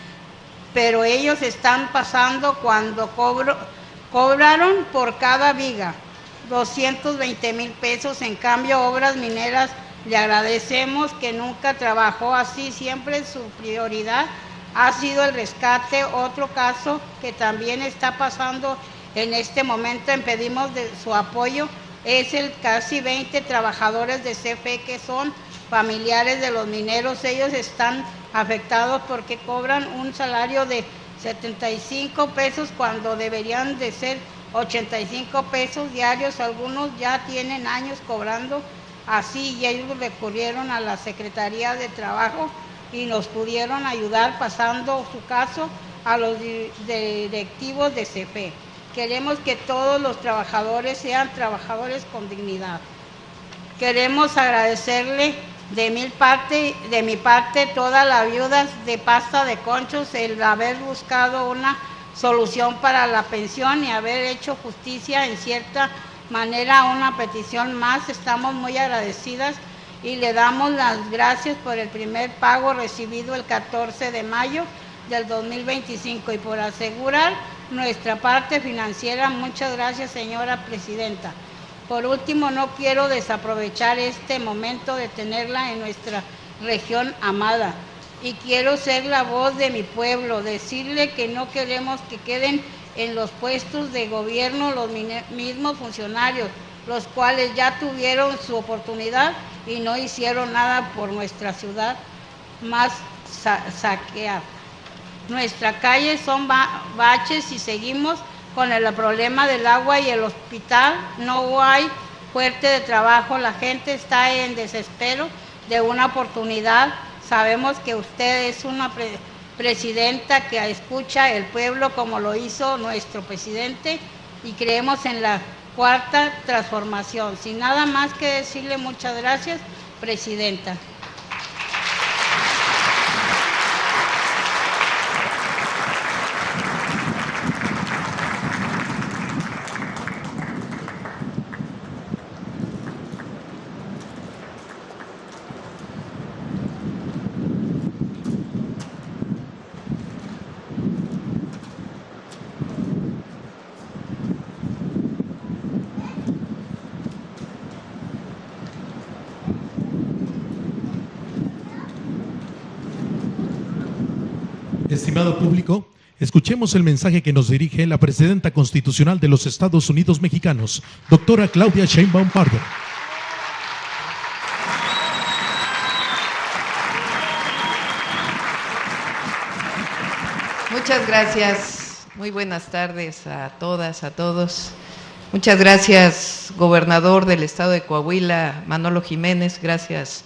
Pero ellos están pasando cuando cobraron por cada viga 220,000 pesos. En cambio, Obras Mineras le agradecemos que nunca trabajó así, siempre su prioridad ha sido el rescate. Otro caso que también está pasando en este momento, pedimos de su apoyo, es el casi 20 trabajadores de CFE que son familiares de los mineros. Ellos están afectados porque cobran un salario de 75 pesos cuando deberían de ser 85 pesos diarios. Algunos ya tienen años cobrando así, y ellos recurrieron a la Secretaría de Trabajo y nos pudieron ayudar pasando su caso a los directivos de CFE. Queremos que todos los trabajadores sean trabajadores con dignidad. Queremos agradecerle de mi parte todas las viudas de Pasta de Conchos el haber buscado una solución para la pensión y haber hecho justicia en cierta manera a una petición más. Estamos muy agradecidas y le damos las gracias por el primer pago recibido el 14 de mayo del 2025 y por asegurar nuestra parte financiera. Muchas gracias, señora presidenta. Por último, no quiero desaprovechar este momento de tenerla en nuestra región amada, y quiero ser la voz de mi pueblo, decirle que no queremos que queden en los puestos de gobierno los mismos funcionarios, los cuales ya tuvieron su oportunidad y no hicieron nada por nuestra ciudad, más saquear. Nuestra calle son baches y seguimos con el problema del agua y el hospital. No hay fuerte de trabajo, la gente está en desespero de una oportunidad. Sabemos que usted es una presidenta que escucha el pueblo como lo hizo nuestro presidente, y creemos en la cuarta transformación. Sin nada más que decirle, muchas gracias, presidenta. Estimado público, escuchemos el mensaje que nos dirige la presidenta constitucional de los Estados Unidos Mexicanos, doctora Claudia Sheinbaum Pardo. Muchas gracias. Muy buenas tardes a todas, a todos. Muchas gracias, gobernador del estado de Coahuila, Manolo Jiménez. Gracias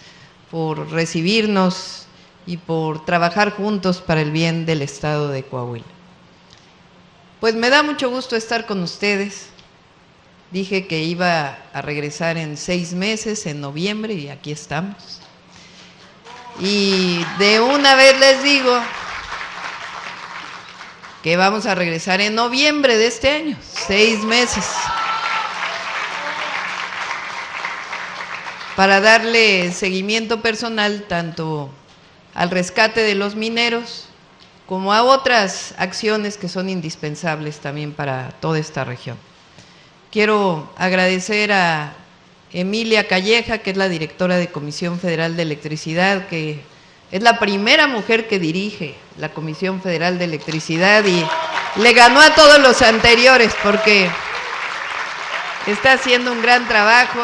por recibirnos y por trabajar juntos para el bien del estado de Coahuila. Pues me da mucho gusto estar con ustedes. Dije que iba a regresar en 6 meses, en noviembre, y aquí estamos. Y de una vez les digo que vamos a regresar en noviembre de este año, 6 meses, para darle seguimiento personal tanto al rescate de los mineros como a otras acciones que son indispensables también para toda esta región. Quiero agradecer a Emilia Calleja, que es la directora de Comisión Federal de Electricidad, que es la primera mujer que dirige la Comisión Federal de Electricidad y le ganó a todos los anteriores porque está haciendo un gran trabajo,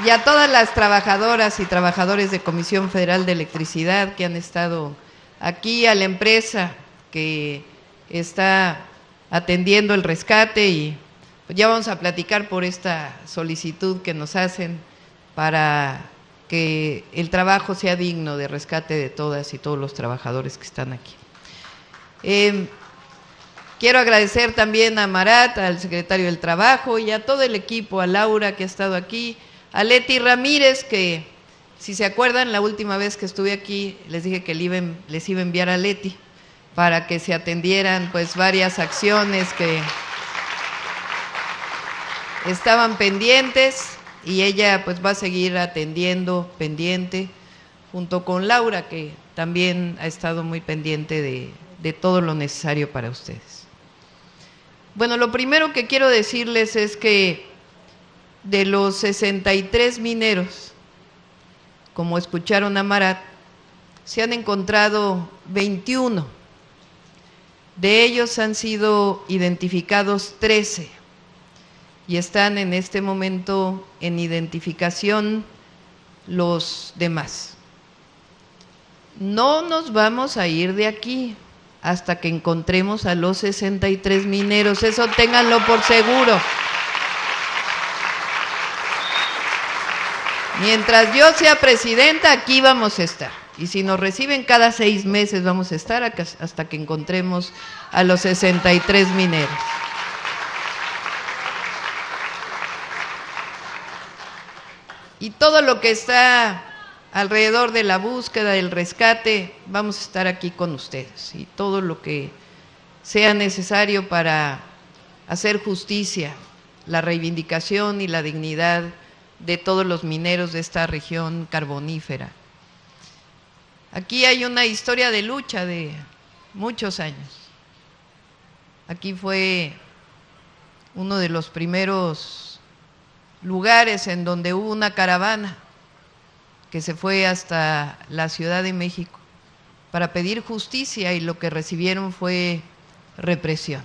y a todas las trabajadoras y trabajadores de Comisión Federal de Electricidad que han estado aquí, a la empresa que está atendiendo el rescate, y pues ya vamos a platicar por esta solicitud que nos hacen para que el trabajo sea digno de rescate de todas y todos los trabajadores que están aquí. Quiero agradecer también a Marat, al secretario del Trabajo, y a todo el equipo, a Laura que ha estado aquí, a Leti Ramírez, que si se acuerdan, la última vez que estuve aquí les dije que les iba a enviar a Leti para que se atendieran pues varias acciones que estaban pendientes, y ella pues va a seguir atendiendo pendiente junto con Laura, que también ha estado muy pendiente de todo lo necesario para ustedes. Bueno, lo primero que quiero decirles es que de los 63 mineros, como escucharon a Marat, se han encontrado 21. De ellos han sido identificados 13 y están en este momento en identificación los demás. No nos vamos a ir de aquí hasta que encontremos a los 63 mineros, eso ténganlo por seguro. Mientras yo sea presidenta, aquí vamos a estar. Y si nos reciben cada 6 meses, vamos a estar hasta que encontremos a los 63 mineros. Y todo lo que está alrededor de la búsqueda, del rescate, vamos a estar aquí con ustedes. Y todo lo que sea necesario para hacer justicia, la reivindicación y la dignidad de todos los mineros de esta región carbonífera. Aquí hay una historia de lucha de muchos años. Aquí fue uno de los primeros lugares en donde hubo una caravana que se fue hasta la Ciudad de México para pedir justicia, y lo que recibieron fue represión.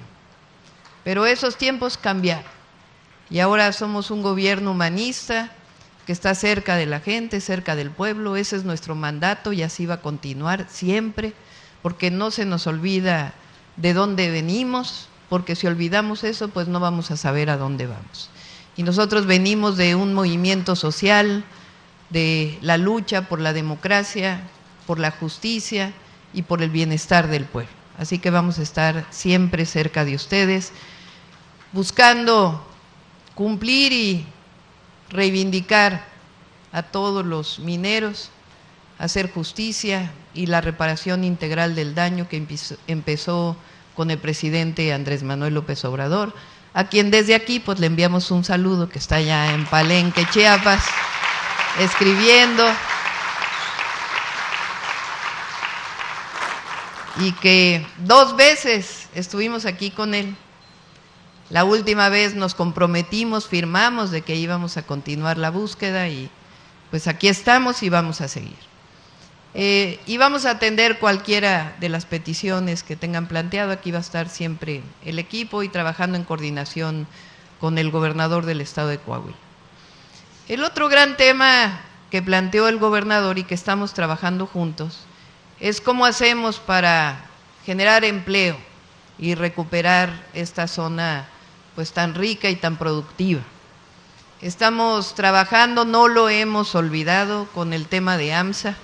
Pero esos tiempos cambiaron. Y ahora somos un gobierno humanista que está cerca de la gente, cerca del pueblo. Ese es nuestro mandato y así va a continuar siempre, porque no se nos olvida de dónde venimos, porque si olvidamos eso, pues no vamos a saber a dónde vamos. Y nosotros venimos de un movimiento social, de la lucha por la democracia, por la justicia y por el bienestar del pueblo. Así que vamos a estar siempre cerca de ustedes, buscando cumplir y reivindicar a todos los mineros, hacer justicia y la reparación integral del daño que empezó con el presidente Andrés Manuel López Obrador, a quien desde aquí pues le enviamos un saludo, que está allá en Palenque, Chiapas, escribiendo, y que 2 veces estuvimos aquí con él. La última vez nos comprometimos, firmamos de que íbamos a continuar la búsqueda, y pues aquí estamos y vamos a seguir. y vamos a atender cualquiera de las peticiones que tengan planteado. Aquí va a estar siempre el equipo y trabajando en coordinación con el gobernador del estado de Coahuila. El otro gran tema que planteó el gobernador y que estamos trabajando juntos es cómo hacemos para generar empleo y recuperar esta zona pues tan rica y tan productiva. Estamos trabajando, no lo hemos olvidado, con el tema de AMSA.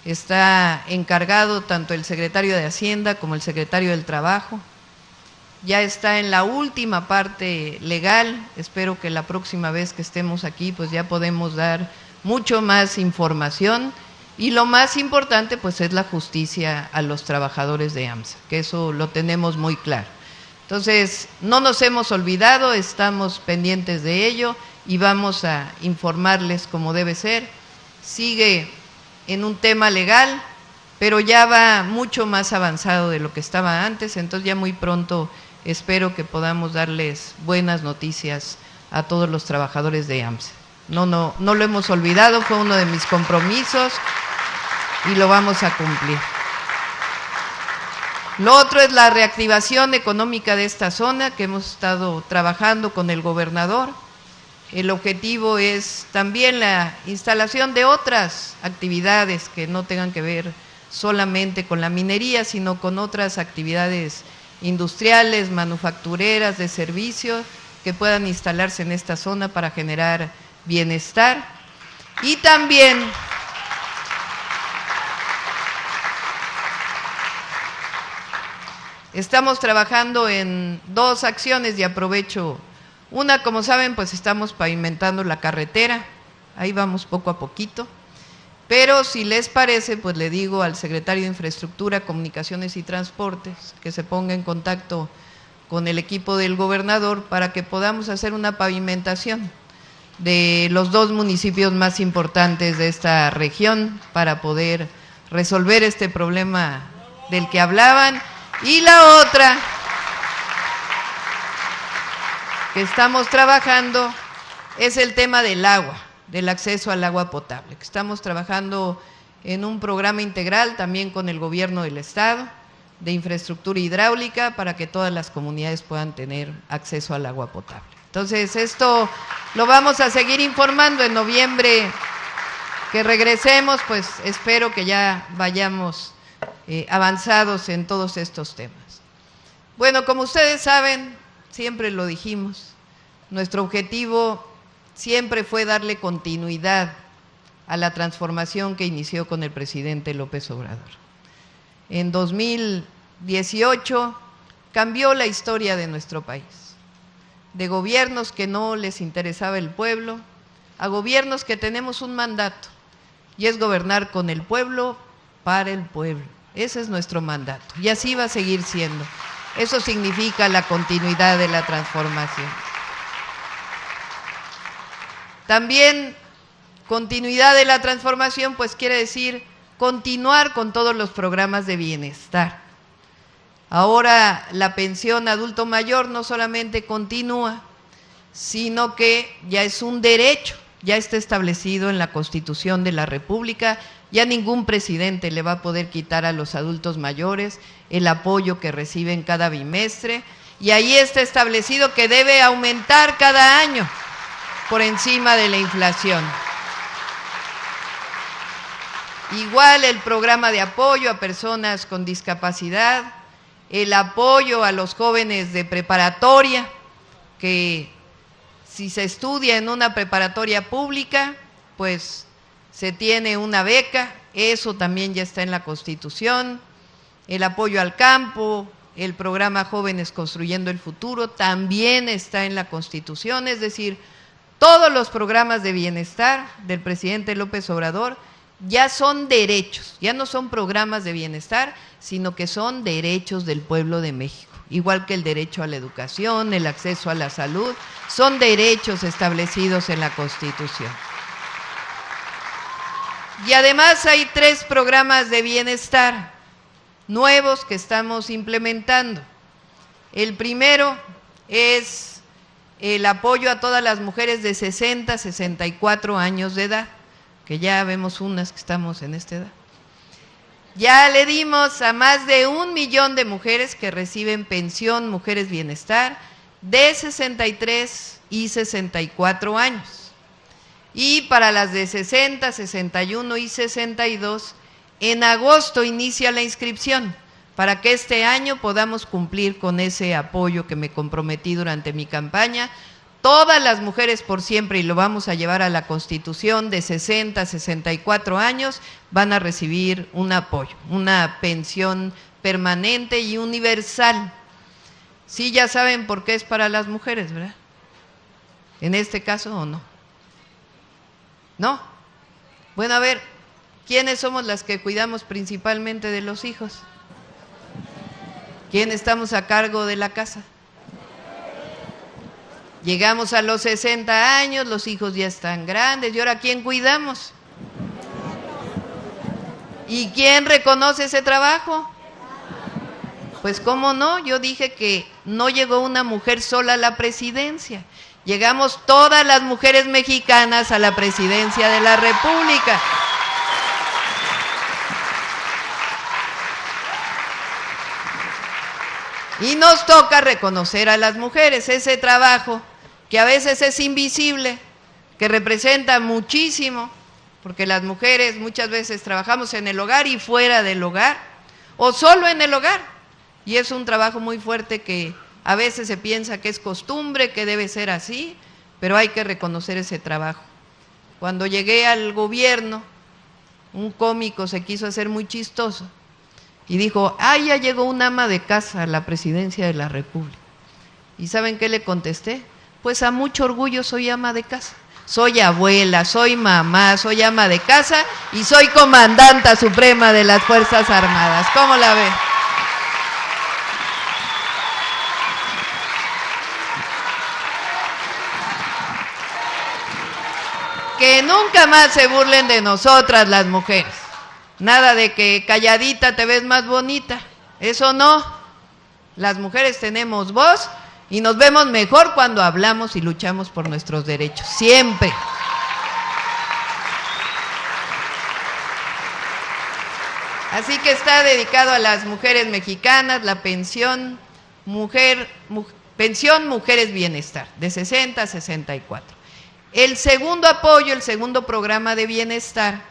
Está encargado tanto el secretario de Hacienda como el secretario del Trabajo. Ya está en la última parte legal. Espero que la próxima vez que estemos aquí pues ya podemos dar mucho más información. Y lo más importante pues es la justicia a los trabajadores de AMSA, que eso lo tenemos muy claro. Entonces, no nos hemos olvidado, estamos pendientes de ello y vamos a informarles como debe ser. Sigue en un tema legal, pero ya va mucho más avanzado de lo que estaba antes, entonces ya muy pronto espero que podamos darles buenas noticias a todos los trabajadores de AMSA. No lo hemos olvidado, fue uno de mis compromisos y lo vamos a cumplir. Lo otro es la reactivación económica de esta zona, que hemos estado trabajando con el gobernador. El objetivo es también la instalación de otras actividades que no tengan que ver solamente con la minería, sino con otras actividades industriales, manufactureras, de servicios, que puedan instalarse en esta zona para generar bienestar. Y también estamos trabajando en dos acciones y aprovecho. Una, como saben, pues estamos pavimentando la carretera, ahí vamos poco a poquito, pero si les parece, pues le digo al secretario de Infraestructura, Comunicaciones y Transportes que se ponga en contacto con el equipo del gobernador para que podamos hacer una pavimentación de los dos municipios más importantes de esta región para poder resolver este problema del que hablaban. Y la otra que estamos trabajando es el tema del agua, del acceso al agua potable, que estamos trabajando en un programa integral también con el gobierno del estado de infraestructura hidráulica para que todas las comunidades puedan tener acceso al agua potable. Entonces, esto lo vamos a seguir informando en noviembre que regresemos, pues espero que ya vayamos avanzados en todos estos temas. Bueno, como ustedes saben, siempre lo dijimos, nuestro objetivo siempre fue darle continuidad a la transformación que inició con el presidente López Obrador. En 2018 cambió la historia de nuestro país, de gobiernos que no les interesaba el pueblo, a gobiernos que tenemos un mandato, y es gobernar con el pueblo, para el pueblo. Ese es nuestro mandato, y así va a seguir siendo. Eso significa la continuidad de la transformación. También continuidad de la transformación, pues quiere decir continuar con todos los programas de bienestar. Ahora la pensión adulto mayor no solamente continúa, sino que ya es un derecho, ya está establecido en la Constitución de la República. Ya ningún presidente le va a poder quitar a los adultos mayores el apoyo que reciben cada bimestre, y ahí está establecido que debe aumentar cada año por encima de la inflación. Igual el programa de apoyo a personas con discapacidad, el apoyo a los jóvenes de preparatoria, que si se estudia en una preparatoria pública, pues se tiene una beca, eso también ya está en la Constitución. El apoyo al campo, el programa Jóvenes Construyendo el Futuro, también está en la Constitución. Es decir, todos los programas de bienestar del presidente López Obrador ya son derechos, ya no son programas de bienestar, sino que son derechos del pueblo de México. Igual que el derecho a la educación, el acceso a la salud, son derechos establecidos en la Constitución. Y además hay 3 programas de bienestar nuevos que estamos implementando. El primero es el apoyo a todas las mujeres de 60 a 64 años de edad, que ya vemos unas que estamos en esta edad. Ya le dimos a más de 1 millón de mujeres que reciben pensión Mujeres Bienestar de 63 y 64 años. Y para las de 60, 61 y 62, en agosto inicia la inscripción para que este año podamos cumplir con ese apoyo que me comprometí durante mi campaña. Todas las mujeres por siempre, y lo vamos a llevar a la Constitución, de 60 a 64 años, van a recibir un apoyo, una pensión permanente y universal. Sí, ya saben por qué es para las mujeres, ¿verdad? En este caso, ¿o no? ¿No? Bueno, a ver, ¿quiénes somos las que cuidamos principalmente de los hijos? ¿Quién estamos a cargo de la casa? Llegamos a los 60 años, los hijos ya están grandes, ¿y ahora quién cuidamos? ¿Y quién reconoce ese trabajo? Pues cómo no, yo dije que no llegó una mujer sola a la presidencia, llegamos todas las mujeres mexicanas a la presidencia de la República. Y nos toca reconocer a las mujeres ese trabajo que a veces es invisible, que representa muchísimo, porque las mujeres muchas veces trabajamos en el hogar y fuera del hogar, o solo en el hogar, y es un trabajo muy fuerte que a veces se piensa que es costumbre, que debe ser así, pero hay que reconocer ese trabajo. Cuando llegué al gobierno, un cómico se quiso hacer muy chistoso y dijo, ya llegó una ama de casa a la presidencia de la República. ¿Y saben qué le contesté? Pues a mucho orgullo soy ama de casa. Soy abuela, soy mamá, soy ama de casa y soy comandanta suprema de las Fuerzas Armadas. ¿Cómo la ve? Que nunca más se burlen de nosotras las mujeres. Nada de que calladita te ves más bonita. Eso no. Las mujeres tenemos voz y nos vemos mejor cuando hablamos y luchamos por nuestros derechos. Siempre. Así que está dedicado a las mujeres mexicanas la pensión Mujeres Bienestar, de 60 a 64. El segundo apoyo, el segundo programa de bienestar,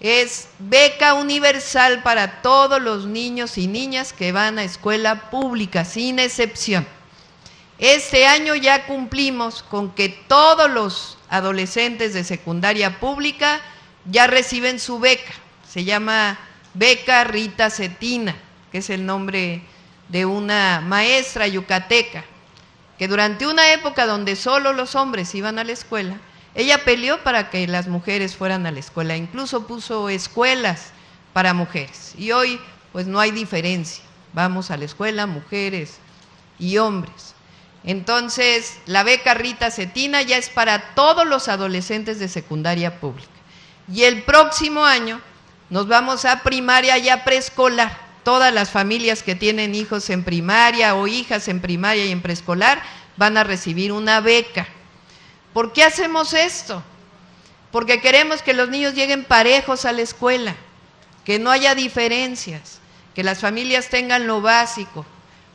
es beca universal para todos los niños y niñas que van a escuela pública, sin excepción. Este año ya cumplimos con que todos los adolescentes de secundaria pública ya reciben su beca. Se llama Beca Rita Cetina, que es el nombre de una maestra yucateca, que durante una época donde solo los hombres iban a la escuela, ella peleó para que las mujeres fueran a la escuela, incluso puso escuelas para mujeres. Y hoy pues no hay diferencia, vamos a la escuela mujeres y hombres. Entonces la beca Rita Cetina ya es para todos los adolescentes de secundaria pública. Y el próximo año nos vamos a primaria y a preescolar. Todas las familias que tienen hijos en primaria o hijas en primaria y en preescolar van a recibir una beca. ¿Por qué hacemos esto? Porque queremos que los niños lleguen parejos a la escuela, que no haya diferencias, que las familias tengan lo básico,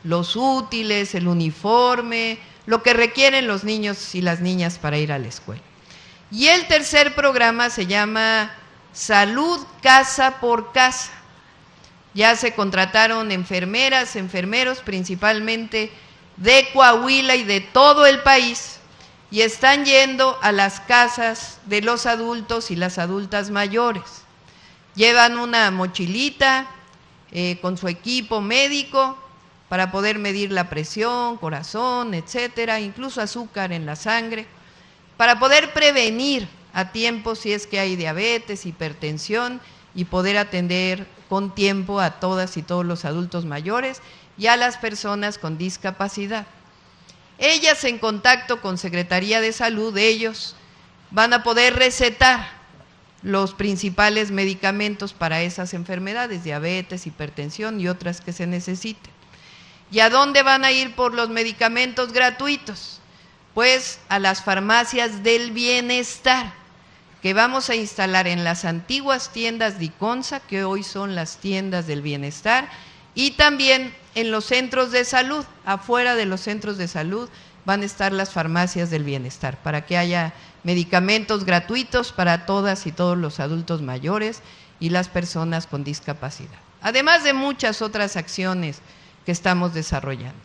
los útiles, el uniforme, lo que requieren los niños y las niñas para ir a la escuela. Y el tercer programa se llama Salud Casa por Casa. Ya se contrataron enfermeras, enfermeros, principalmente de Coahuila y de todo el país, y están yendo a las casas de los adultos y las adultas mayores. Llevan una mochilita con su equipo médico para poder medir la presión, corazón, etcétera, incluso azúcar en la sangre, para poder prevenir a tiempo si es que hay diabetes, hipertensión, y poder atender con tiempo a todas y todos los adultos mayores y a las personas con discapacidad. Ellas, en contacto con Secretaría de Salud, ellos van a poder recetar los principales medicamentos para esas enfermedades, diabetes, hipertensión y otras que se necesiten. ¿Y a dónde van a ir por los medicamentos gratuitos? Pues a las farmacias del bienestar, que vamos a instalar en las antiguas tiendas de ICONSA, que hoy son las tiendas del bienestar, y también en los centros de salud. Afuera de los centros de salud van a estar las farmacias del bienestar, para que haya medicamentos gratuitos para todas y todos los adultos mayores y las personas con discapacidad. Además de muchas otras acciones que estamos desarrollando.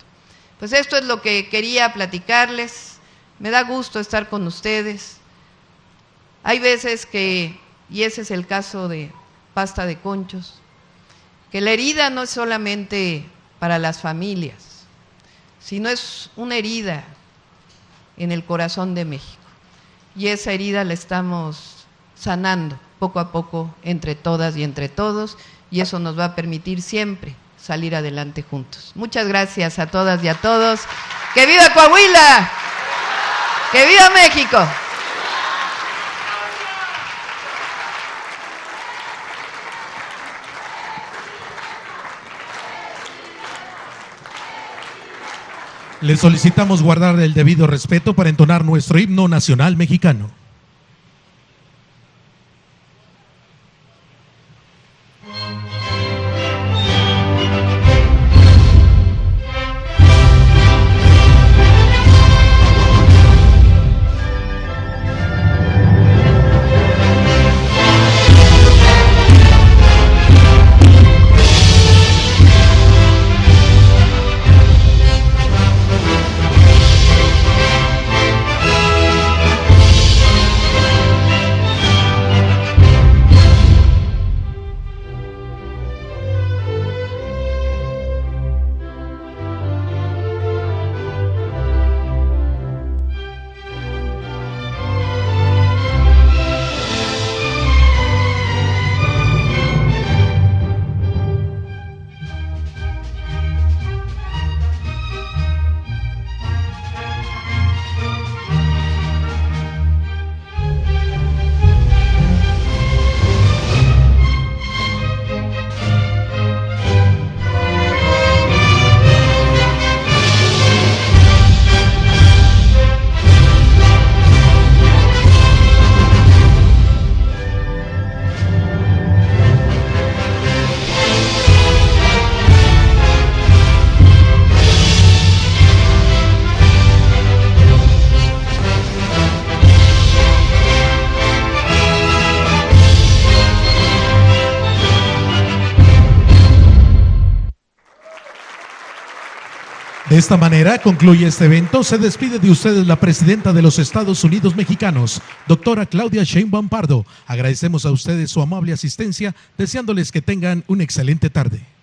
Pues esto es lo que quería platicarles. Me da gusto estar con ustedes. Hay veces que, y ese es el caso de Pasta de Conchos, que la herida no es solamente para las familias, sino es una herida en el corazón de México. Y esa herida la estamos sanando poco a poco entre todas y entre todos, y eso nos va a permitir siempre salir adelante juntos. Muchas gracias a todas y a todos. ¡Que viva Coahuila! ¡Que viva México! Le solicitamos guardar el debido respeto para entonar nuestro himno nacional mexicano. De esta manera concluye este evento. Se despide de ustedes la presidenta de los Estados Unidos mexicanos, doctora Claudia Sheinbaum Pardo. Agradecemos a ustedes su amable asistencia, deseándoles que tengan una excelente tarde.